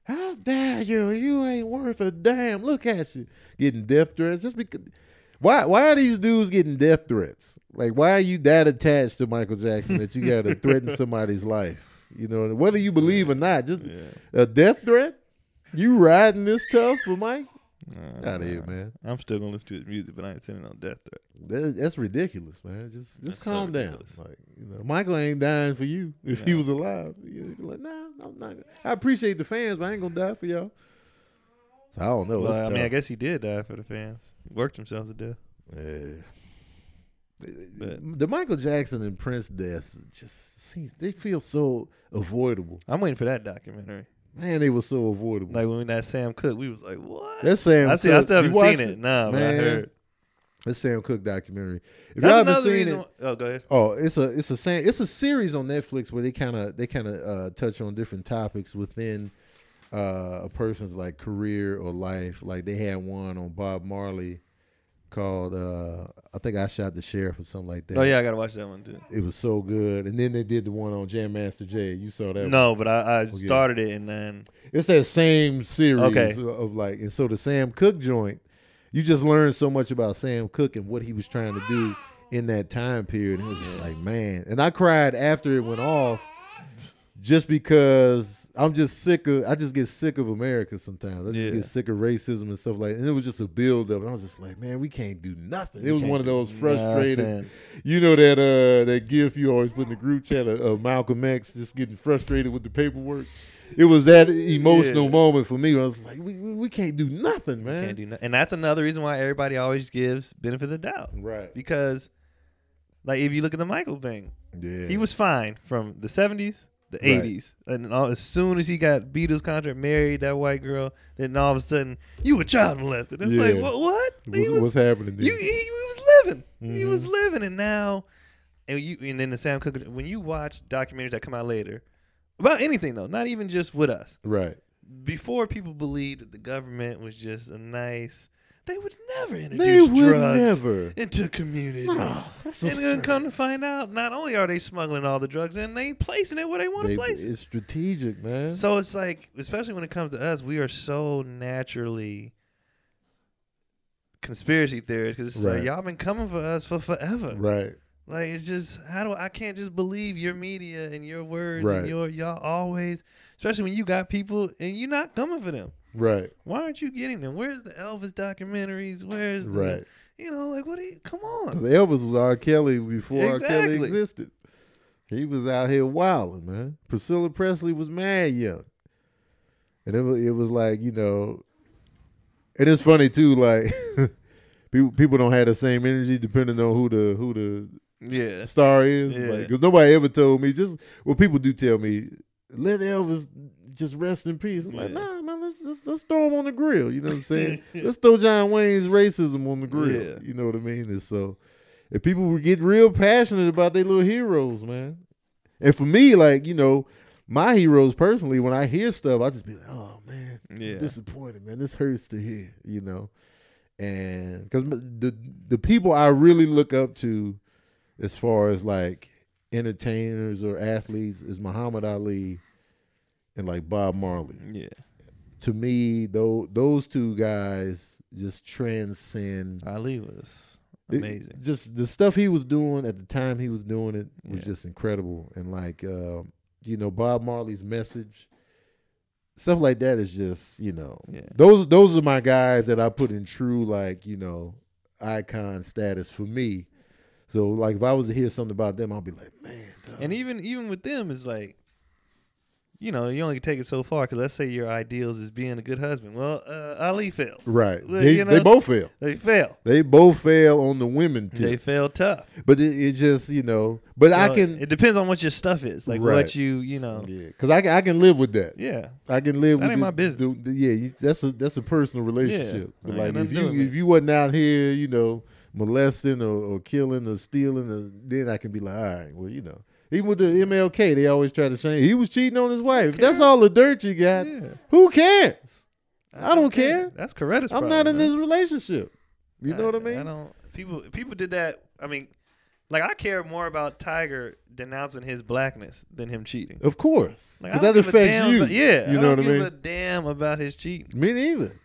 How dare you? You ain't worth a damn. Look at you. Getting death threats. Just because. Why are these dudes getting death threats? Like, why are you that attached to Michael Jackson that you got to threaten somebody's life? Whether you believe or not, just a death threat? You riding this tough for Mike? Out of here, man. I'm still gonna listen to his music, but I ain't sending no death threat. That's ridiculous, man. Just calm down. Like, Michael ain't dying for you if he was alive. You're like, nah, I'm not. I appreciate the fans, but I ain't gonna die for y'all. So I don't know. Well, I guess he did die for the fans. He worked himself to death. Yeah. But the Michael Jackson and Prince deaths they feel so avoidable. I'm waiting for that documentary. Man, they were so avoidable. Like when that Sam Cooke, we was like, what? That Sam Cooke. I still haven't seen it. Nah, but I heard. That Sam Cooke documentary. If That's y'all haven't seen it, oh, go ahead. Oh, it's a series on Netflix where they kind of touch on different topics within a person's like career or life. Like they had one on Bob Marley called I think I Shot the Sheriff or something like that. Oh yeah, I gotta watch that one too. It was so good. And then they did the one on Jam Master Jay. You saw that? No, one? but I started it and then it's that same series of like, and so the Sam Cooke joint, you just learned so much about Sam Cooke and what he was trying to do in that time period. And it was just like, man. And I cried after it went off just because I just get sick of America sometimes. I just get sick of racism and stuff like that. And it was just a build up. And I was just like, man, we can't do nothing. It was one of those frustrated, that gif you always put in the group chat of Malcolm X just getting frustrated with the paperwork. It was that emotional moment for me. I was like, we can't do nothing, man. Can't do nothing. And that's another reason why everybody always gives benefit of the doubt. Right. Because, like, if you look at the Michael thing, he was fine from the 70s, the 80s. And as soon as he got Beatles contract, married that white girl, then all of a sudden, you a child molested. It's like, what? What's happening there? He was living. Mm-hmm. He was living. And now, and then the Sam Cooke, when you watch documentaries that come out later, about anything, though, not even just with us. Right. Before people believed that the government was just a nice, they would never introduce drugs into communities. No, and then come to find out, not only are they smuggling all the drugs in, they placing it where they want to place it. It's strategic, man. So it's like, especially when it comes to us, we are so naturally conspiracy theorists because it's like, y'all been coming for us for forever. Right. Like, it's just, I can't just believe your media and your words and y'all always, especially when you got people and you're not coming for them. Right. Why aren't you getting them? Where's the Elvis documentaries? Where's the, what are you, come on. Elvis was R. Kelly before R. Kelly existed. He was out here wilding, man. Priscilla Presley was mad young. And it was like, and it's funny too, like, people don't have the same energy depending on who the star is. Because nobody ever told me, people do tell me, let Elvis just rest in peace. I'm like, nah, man, let's throw him on the grill. You know what I'm saying? Let's throw John Wayne's racism on the grill. Yeah. You know what I mean? And so if people would get real passionate about their little heroes, man. And for me, like, my heroes personally, when I hear stuff, I just be like, oh man, I'm disappointed, man. This hurts to hear, And because the people I really look up to as far as like entertainers or athletes is Muhammad Ali and like Bob Marley. Yeah. To me, those two guys just transcend. Ali was amazing. Just the stuff he was doing at the time he was doing it was just incredible. And like, Bob Marley's message, stuff like that is just, those are my guys that I put in true, like, icon status for me. So like if I was to hear something about them, I'll be like, man. Dog. And even with them, it's like, you only take it so far. Because let's say your ideals is being a good husband. Well, Ali fails. Right. They both fail. They fail. They both fail on the women too. They fail tough. But it just, But so it depends on what your stuff is. Like what you. Yeah. Because I can live with that. Yeah. I can live. That ain't my business. That's a personal relationship. Yeah. But like if you wasn't out here, molesting or killing or stealing, then I can be like, all right, well, even with the MLK, they always try to shame. He was cheating on his wife. That's all the dirt you got. Yeah. Who cares? I don't care. That's Coretta's I'm problem. not in man. this relationship. You know what I mean? I don't. People did that. I mean, like I care more about Tiger denouncing his blackness than him cheating. Of course, Like, because that affects you. You know what I mean? I don't give a damn about his cheating. Me neither.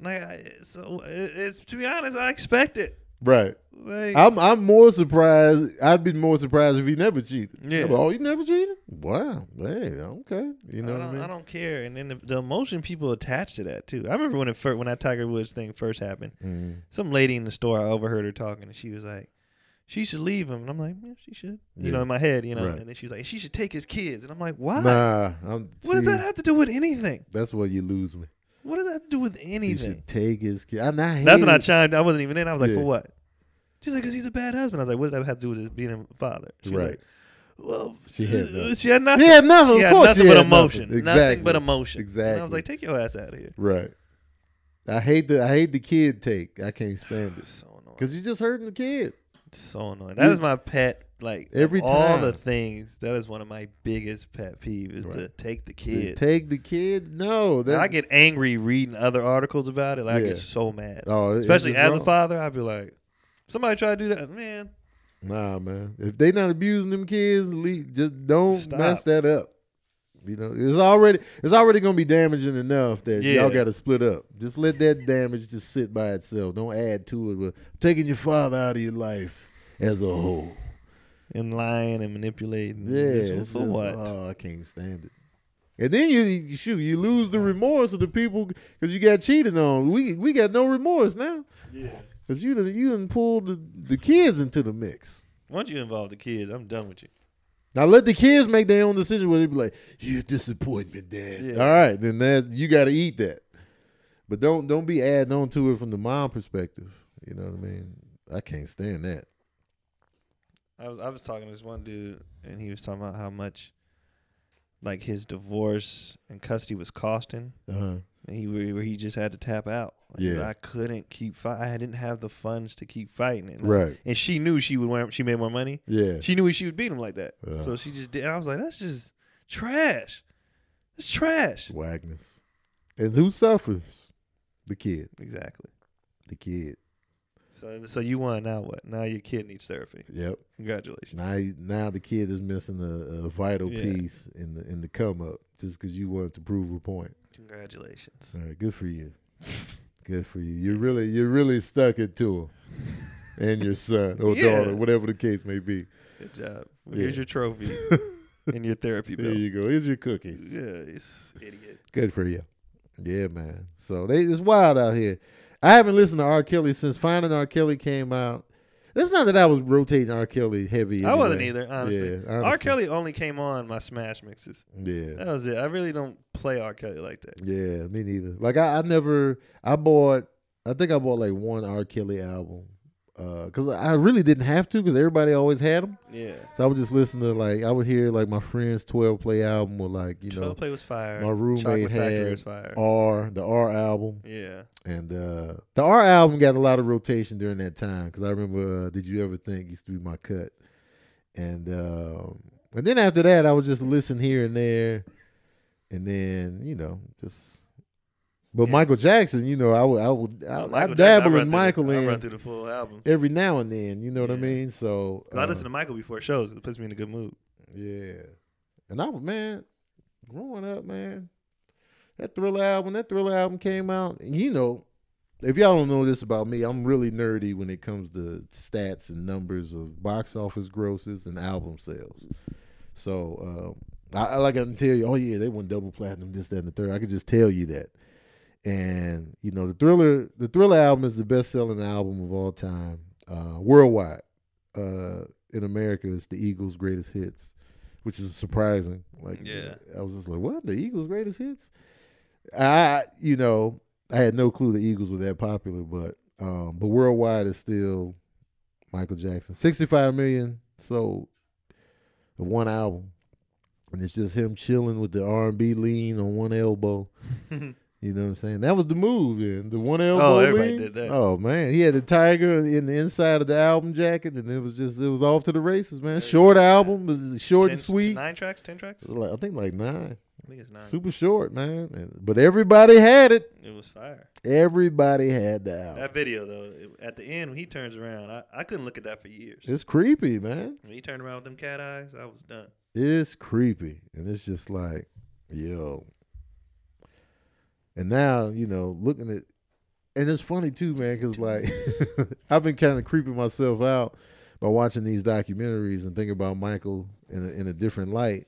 Like, it's to be honest, I expect it. Right. Like, I'm more surprised. I'd be more surprised if he never cheated. Yeah. Like, oh, he never cheated? Wow. Hey, okay. You know what I mean? I don't care. And then the emotion people attach to that too. I remember when that Tiger Woods thing first happened. Some lady in the store, I overheard her talking, and she was like, "She should leave him." And I'm like, "Yeah, she should." You know, in my head, you know. Right. And then she was like, "She should take his kids." And I'm like, "Why? Nah. What does that have to do with anything?" That's where you lose me. What does that have to do with anything? He should take his kids. That's when I chimed. I wasn't even in. I was like, "For what?" She's like, "Because he's a bad husband." I was like, "What does that have to do with being a father?" She's like, "Well, she had nothing. She had nothing. Of course, nothing but emotion. Exactly. Nothing but emotion." Exactly. And I was like, "Take your ass out of here." Right. I hate the kid take. I can't stand it. So annoying. Because you're just hurting the kid. So annoying. That is my pet. Like every time. All the things. That is one of my biggest pet peeves is to take the kid. Take the kid? No. I get angry reading other articles about it. Like I get so mad. Oh, especially as a father, I'd be like, somebody try to do that, man. Nah, man. If they not abusing them kids, just don't mess that up. You know, it's already gonna be damaging enough that y'all got to split up. Just let that damage just sit by itself. Don't add to it with taking your father out of your life as a whole. And lying and manipulating. Yeah. For what? Oh, I can't stand it. And then you lose the remorse of the people because you got cheated on. We got no remorse now. Yeah. Because you done pulled the kids into the mix. Once you involve the kids, I'm done with you. Now let the kids make their own decision where they be like, "You disappoint me, Dad." Yeah. All right, then you got to eat that. But don't be adding on to it from the mom perspective. You know what I mean? I can't stand that. I was talking to this one dude, and he was talking about how much, like, his divorce and custody was costing. And he just had to tap out. Like, I couldn't keep fighting. I didn't have the funds to keep fighting it. Right. And she knew she made more money. Yeah. She knew she would beat him like that. So she just did. And I was like, that's just trash. It's trash. Wagness. And who suffers? The kid. Exactly. The kid. So you won. Now what? Now your kid needs therapy. Yep. Congratulations. Now the kid is missing a vital piece in the come up just because you wanted to prove a point. Congratulations. All right, good for you. Good for you. You're really stuck it to him and your son or daughter, whatever the case may be. Good job. Well, here's your trophy and your therapy bill. There you go. Here's your cookies. Yeah, it's idiot. Good for you. Yeah, man. So it's wild out here. I haven't listened to R. Kelly since Finding R. Kelly came out. It's not that I was rotating R. Kelly heavy. Anyway. I wasn't either, honestly. Yeah, R. Kelly only came on my Smash mixes. Yeah. That was it. I really don't play R. Kelly like that. Yeah, me neither. Like I think I bought like one R. Kelly album. Because I really didn't have to because everybody always had them. Yeah. So I would just listen to I would hear like my friend's 12 play album or 12 play was fire. My roommate had the R album. Yeah. And the R album got a lot of rotation during that time because I remember Did You Ever Think used to be my cut. And then after that I would just listen here and there. And then, just... But Michael Jackson, I dabble in Michael I run through the full album every now and then. You know what I mean? So I listen to Michael before shows. It puts me in a good mood. Yeah, and growing up, man, that Thriller album came out. And if y'all don't know this about me, I'm really nerdy when it comes to stats and numbers of box office grosses and album sales. So I can tell you, oh yeah, they went double platinum, this, that, and the third. I could just tell you that. And the Thriller album is the best-selling album of all time worldwide. In America, it's the Eagles' greatest hits, which is surprising. I was just like, what? The Eagles' greatest hits? I had no clue the Eagles were that popular, but worldwide it's still Michael Jackson. 65 million sold of one album, and it's just him chilling with the R&B lean on one elbow. You know what I'm saying? That was the move, man. The one elbow. Oh, everybody did that. Oh man, he had the tiger in the inside of the album jacket, and it was off to the races, man. Short album, short and sweet. 9 tracks, 10 tracks. I think like 9. think it's 9. Super short, man. But everybody had it. It was fire. Everybody had the album. That video though, at the end when he turns around, I couldn't look at that for years. It's creepy, man. When he turned around with them cat eyes, I was done. It's creepy, and it's just like, yo. And now, looking at, and it's funny too, man, because like I've been kind of creeping myself out by watching these documentaries and thinking about Michael in a different light.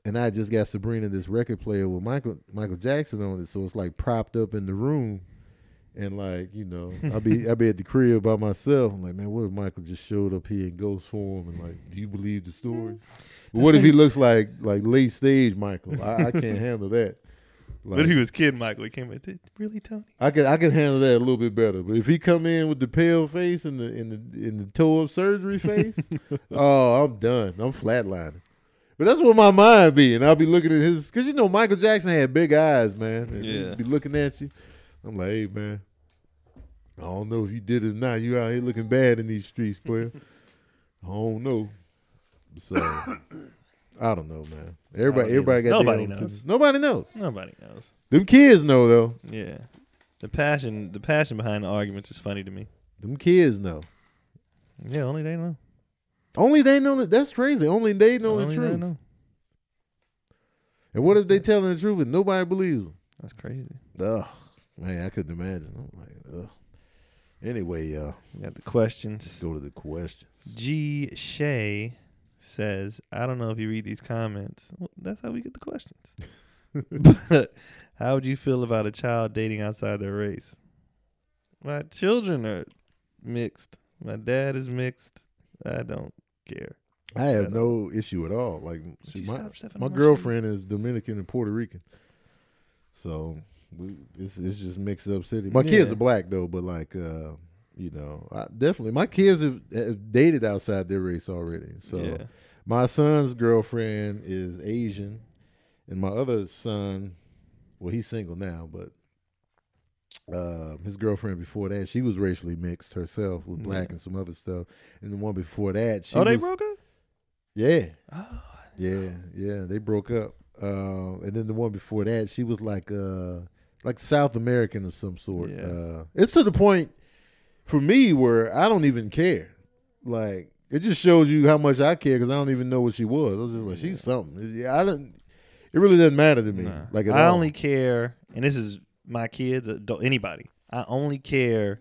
And I just got Sabrina this record player with Michael Jackson on it, so it's like propped up in the room, and like I'll be at the crib by myself. I'm like, man, what if Michael just showed up here in ghost form and like, do you believe the stories? But what if he looks like late stage Michael? I can't handle that. Like, what if he was kid Michael? He came in, really, Tony? I could handle that a little bit better. But if he come in with the pale face and the toe up surgery face, oh, I'm done. I'm flatlining. But that's what my mind be, and I'll be looking at his, because Michael Jackson had big eyes, man. And he'd be looking at you. I'm like, hey, man, I don't know if you did it or not. You out here looking bad in these streets, player. I don't know. So I don't know, man. Everybody got nobody knows. Nobody knows. Nobody knows. Them kids know though. Yeah, the passion behind the arguments is funny to me. Them kids know. Yeah, only they know. Only they know that. That's crazy. Only they know the truth. Know. And what if they telling the truth and nobody believes them? That's crazy. Ugh, man, I couldn't imagine. I'm like, ugh. Anyway, we got the questions. Let's go to the questions. G. Shay says, I don't know if you read these comments. Well, that's how we get the questions. But how would you feel about a child dating outside their race? My children are mixed. My dad is mixed. I don't care. I have no issue at all. Like, my girlfriend is Dominican and Puerto Rican. So it's just mixed up city. My kids are black though, but like definitely my kids have dated outside their race already. So my son's girlfriend is Asian, and my other son, well, he's single now, but his girlfriend before that, she was racially mixed herself with black and some other stuff. And the one before that, they broke up? Yeah. Oh, yeah, they broke up. And then the one before that, she was like South American of some sort. Yeah. It's to the point for me where I don't even care. Like, it just shows you how much I care because I don't even know what she was. I was just like, she's something. Yeah, it really doesn't matter to me. Nah. Like, I only care, and this is my kids, anybody. I only care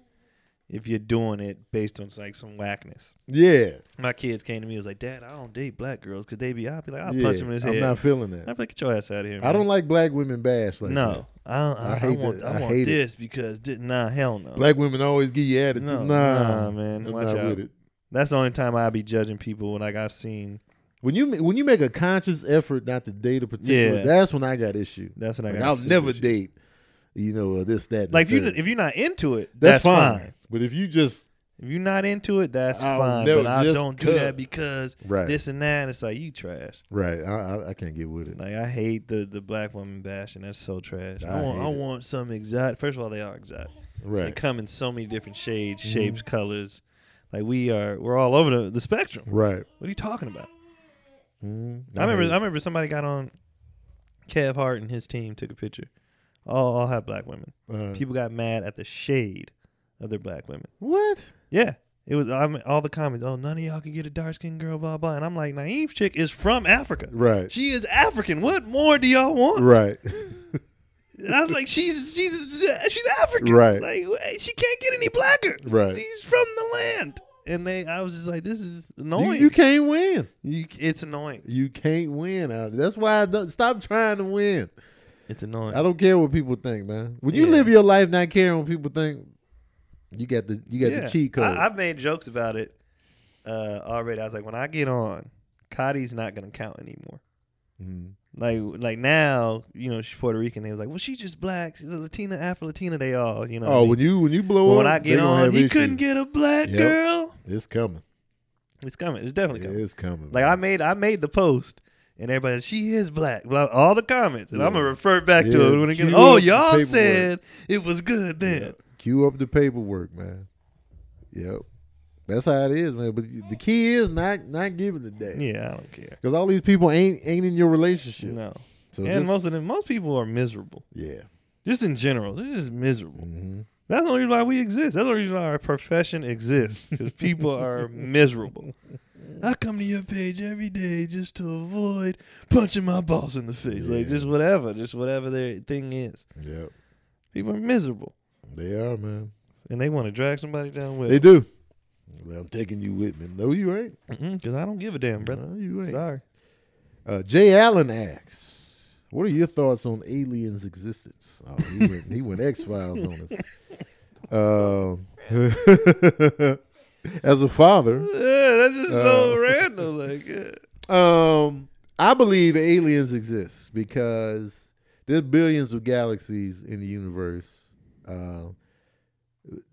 if you're doing it based on like some whackness. Yeah. My kids came to me and was like, Dad, I don't date black girls because they be out. I'll be like, I'll punch him in his head. I'm not feeling that. I'll be like, get your ass out of here, man. I don't like black women bash like that. No. I want this because, hell no. Black women always give you attitude. Nah, man. Watch out. With it. That's the only time I be judging people when I've seen. When you make a conscious effort not to date a particular, that's when I got issue. That's when I got. I'll never date, this, that. Like if you're not into it, that's fine. But if you're not into it, that's fine. But I don't do that because this and that. It's like, you trash. Right. I can't get with it. Like, I hate the black woman bashing. That's so trash. I want some exotic. First of all, they are exotic. Right. They come in so many different shades, shapes, colors. Like, we're all over the spectrum. Right. What are you talking about? I remember somebody got on Kev Hart and his team took a picture. All have black women. People got mad at the shade of their black women. What? Yeah. It was all the comments. Oh, none of y'all can get a dark skinned girl, blah blah. And I'm like, Naeem's chick is from Africa. Right. She is African. What more do y'all want? Right. And I was like, she's African. Right. Like, she can't get any blacker. Right. She's from the land. And I was just like, this is annoying. You can't win. It's annoying. You can't win out. That's why stop trying to win. It's annoying. I don't care what people think, man. When you live your life not caring what people think, you got the cheat code. I've made jokes about it already. I was like, when I get on, Cotty's not gonna count anymore. Mm-hmm. Like now, she's Puerto Rican. They was like, well, she's just black. She's Latina, Afro-Latina. They all, Oh, when you blow up, when I get on, you couldn't get a black girl. It's coming. It's coming. It's definitely coming. It's coming. Like, man. I made the post, and everybody, she is black. All the comments, and I'm gonna refer back to it when it gets. Oh, y'all said it was good then. Yeah. Cue up the paperwork, man. Yep. That's how it is, man. But the key is not giving the day. Yeah, I don't care. Because all these people ain't in your relationship. No. So and most people are miserable. Yeah. Just in general, they're just miserable. Mm-hmm. That's the only reason why we exist. That's the only reason why our profession exists, because people are miserable. I come to your page every day just to avoid punching my boss in the face. Yeah. Like, just whatever their thing is. Yep. People are miserable. They are, man. And they want to drag somebody down with They them. do. Well, I'm taking you with me. No, you ain't. Because I don't give a damn, brother. No, you ain't. Sorry. Jay Allen asks, what are your thoughts on aliens' existence? Oh, he went X-Files on us. As a father. Yeah, that's just so random. Like, I believe aliens exist because there's billions of galaxies in the universe.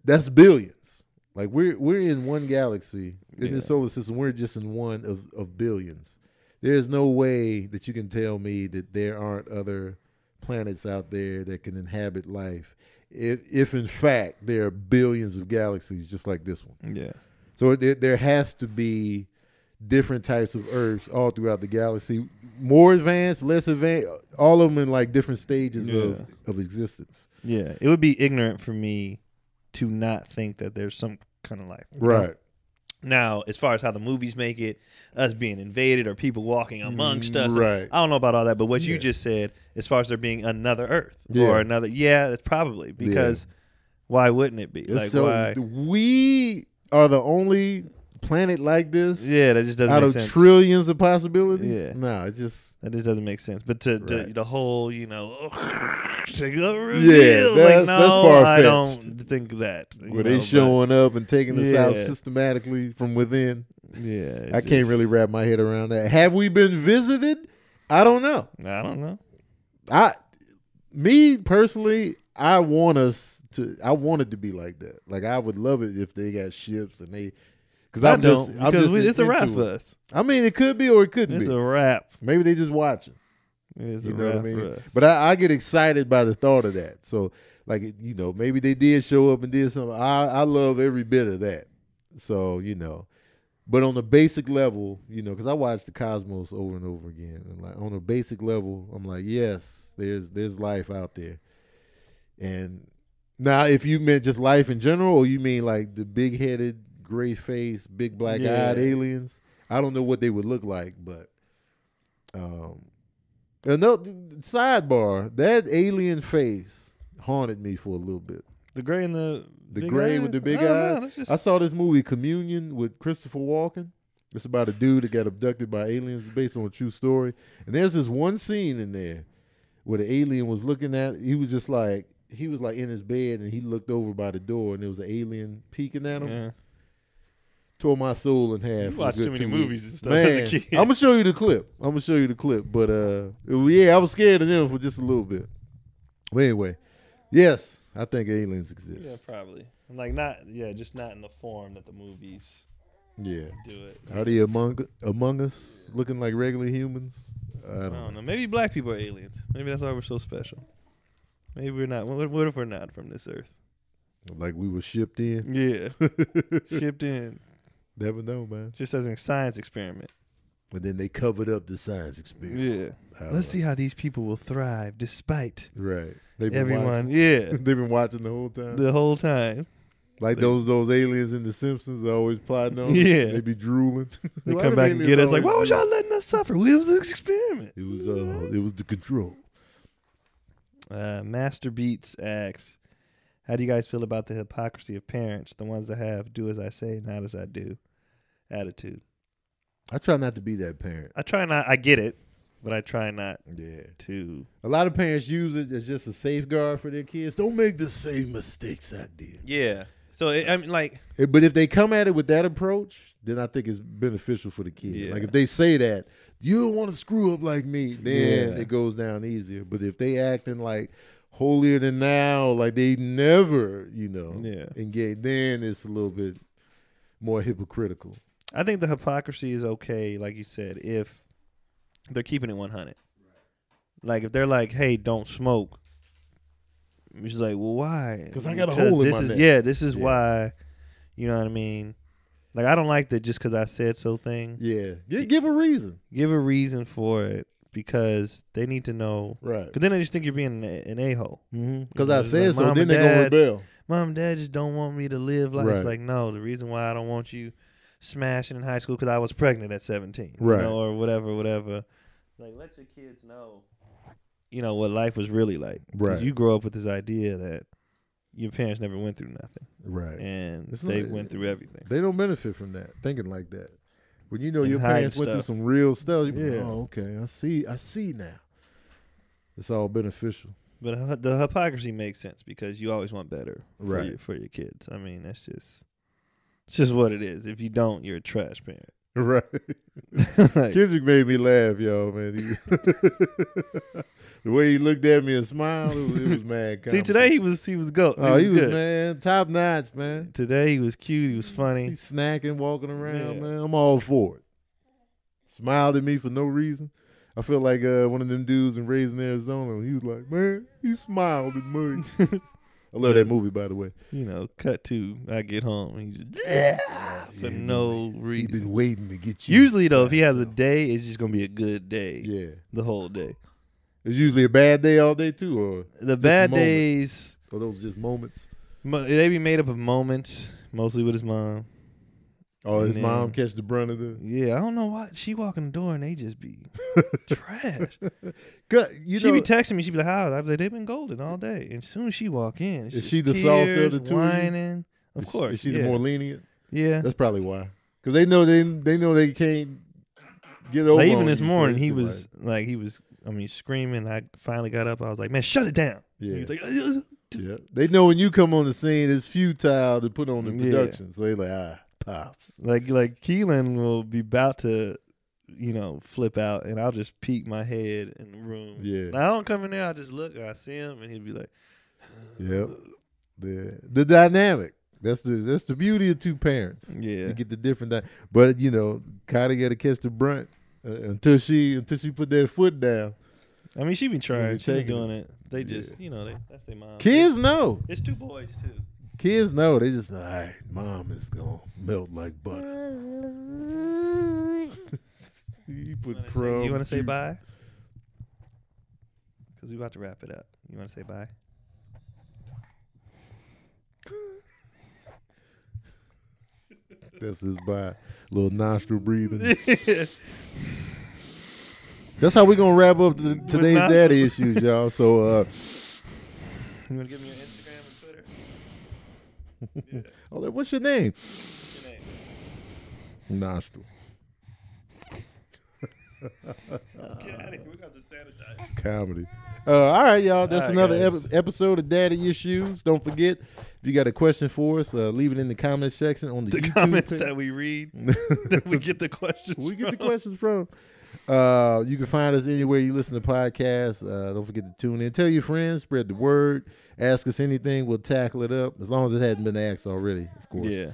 That's billions. Like we're in one galaxy in the solar system. We're just in one of billions. There's no way that you can tell me that there aren't other planets out there that can inhabit life. If in fact there are billions of galaxies just like this one. yeah. So there has to be different types of Earths all throughout the galaxy. More advanced, less advanced, all of them in like different stages of existence. Yeah. It would be ignorant for me to not think that there's some kind of life. Right. Now, as far as how the movies make it, us being invaded or people walking amongst us, right. I don't know about all that. But what you just said, as far as there being another Earth or another, that's probably because why wouldn't it be? Like, so why? We are the only planet like this. Yeah, that just doesn't out make of sense. Trillions of possibilities. Yeah, no, it just doesn't make sense. But to the whole, take it over. That's far-fetched. I don't think that. Where they showing up and taking us out systematically from within. Yeah, I can't really wrap my head around that. Have we been visited? I don't know. I don't know. Me personally, I want it to be like that. Like I would love it if they got ships and they. Because it's a wrap for us. I mean, it could be or it couldn't be. It's a wrap. Maybe they just watching. It's you a know wrap what I mean? for us. But I get excited by the thought of that. So, like, maybe they did show up and did something. I love every bit of that. So, but on the basic level, because I watch the Cosmos over and over again, and like on a basic level, I'm like, yes, there's life out there. And now, if you meant just life in general, or you mean like the big-headed, gray-faced, big black-eyed aliens, I don't know what they would look like, but sidebar, that alien face haunted me for a little bit. The gray and the gray with the big eyes. I saw this movie Communion with Christopher Walken. It's about a dude that got abducted by aliens based on a true story. And there's this one scene in there where the alien was looking at, he was in his bed and he looked over by the door and there was an alien peeking at him. Yeah. Tore my soul in half. You watched too many movies and stuff Man, as a kid. I'm gonna show you the clip. But I was scared of them for just a little bit. But anyway, yes, I think aliens exist. Yeah, probably. Like just not in the form that the movies do it. Are they among us looking like regular humans? I don't know. Maybe black people are aliens. Maybe that's why we're so special. Maybe we're not. What if we're not from this earth? Like we were shipped in? Yeah. Shipped in. Never know, man. Just as a science experiment. And then they covered up the science experiment. Yeah. Let's see how these people will thrive despite everyone. They've been watching the whole time. The whole time. Like those aliens in The Simpsons, they're always plotting on. Yeah. They be drooling. They come back and get us like, why was y'all letting us suffer? It was an experiment. It was the control. Master Beats asks, how do you guys feel about the hypocrisy of parents, the ones that have do as I say, not as I do attitude? I try not to be that parent. I get it, but I try not to. A lot of parents use it as just a safeguard for their kids. Don't make the same mistakes I did. Yeah. So, but if they come at it with that approach, then I think it's beneficial for the kid. Yeah. Like if they say that, you don't want to screw up like me, then it goes down easier. But if they acting like holier than thou, like they never, engage, then it's a little bit more hypocritical. I think the hypocrisy is okay, like you said, if they're keeping it 100. Like if they're like, hey, don't smoke. She's like, well, why? Because I got a hole in my neck. Yeah, this is why, you know what I mean? Like I don't like that just because I said so thing. Yeah. Give a reason. Give a reason for it. because they need to know. Right. Because then they just think you're being an a-hole. Because I I said like, so. Mom Then and they gonna Dad, rebel. Mom and Dad just don't want me to live life. Right. It's like, no, the reason why I don't want you smashing in high school because I was pregnant at 17. Right. You know, or whatever. Like, let your kids know, what life was really like. Right. You grow up with this idea that your parents never went through nothing. Right. And It's they not- went through everything. They don't benefit from that, thinking like that. When you know And your hiding parents went through stuff. some real stuff, you Yeah. oh, okay, I see now. It's all beneficial. But the hypocrisy makes sense because you always want better Right. for your kids. I mean, it's just what it is. If you don't, you're a trash parent. Right. Like, Kendrick made me laugh, y'all, man. The way he looked at me and smiled, it was mad. see, today he was goat. Oh, he was, good. man, top notch, man. Today he was cute. He was funny. He's snacking, walking around, Yeah. man. I'm all for it. Smiled at me for no reason. I feel like one of them dudes in Raising Arizona. He was like, man, he smiled at me. I love that movie, by the way. Cut to I get home. He's just for no He's reason. been waiting to get you. Usually though, if he has a day, it's just gonna be a good day. Yeah. The whole day. It's usually a bad day all day, too, or The bad moment. days, or those just moments. they be made up of moments, mostly with his mom. Oh, his And mom then- catch the brunt of the. Yeah, I don't know why she walk in the door and they just be trash. Good, you She know, be texting me. She be like, "How?" I'd be like, "They've been golden all day." And as soon as she walk in, it's Is just she the softer tears, of the two of you? whining. Of course, Is she yeah. the more lenient? Yeah. That's probably why. Because they know they can't get over. Like even on this you, so morning, it's he just was screaming. I finally got up. I was like, "Man, shut it down." Yeah. He was like, yeah. They know when you come on the scene, it's futile to put on the Yeah. production. So they like, pops. like Keelan will be about to, flip out, and I'll just peek my head in the room. Yeah. Now, I don't come in there. I just look. And I see him, and he'll be like, Yep. The dynamic. That's the beauty of two parents. "Yeah." You get the different. But Kylie got to catch the brunt until she put that foot down. I mean, she been trying. been She been taking doing it. They just, Yeah. that's their mom. Kids know. It's two boys too. Kids know. They just all right. Mom is gonna melt like butter. You put crumbs. You want to say juice. bye? Because we about to wrap it up. You want to say bye? That's his bye. Little nostril breathing. That's how we're gonna wrap up today's not- daddy issues, y'all. So You want to give me your Instagram and Twitter? Yeah. what's your name? What's your name? Nostril. Get out of here. We got to sanitize. Comedy. All right, y'all. That's All right, another guys. episode of Daddy Issues. Don't forget, if you got a question for us, leave it in the comment section on the The YouTube comments page. that we read, that we get the questions. We get the from. questions from. You can find us anywhere you listen to podcasts. Don't forget to tune in. Tell your friends. Spread the word. Ask us anything. We'll tackle it up. As long as it hasn't been asked already, of course. Yeah.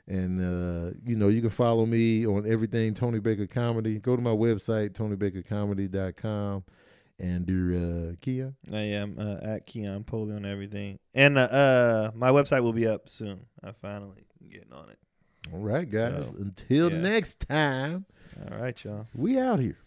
And, you can follow me on everything Tony Baker Comedy. Go to my website, TonyBakerComedy.com. And do Kia. I am at Keon Poley on everything. And my website will be up soon. I finally getting on it. All right, guys. So, Until yeah. next time, All right, y'all. we out here.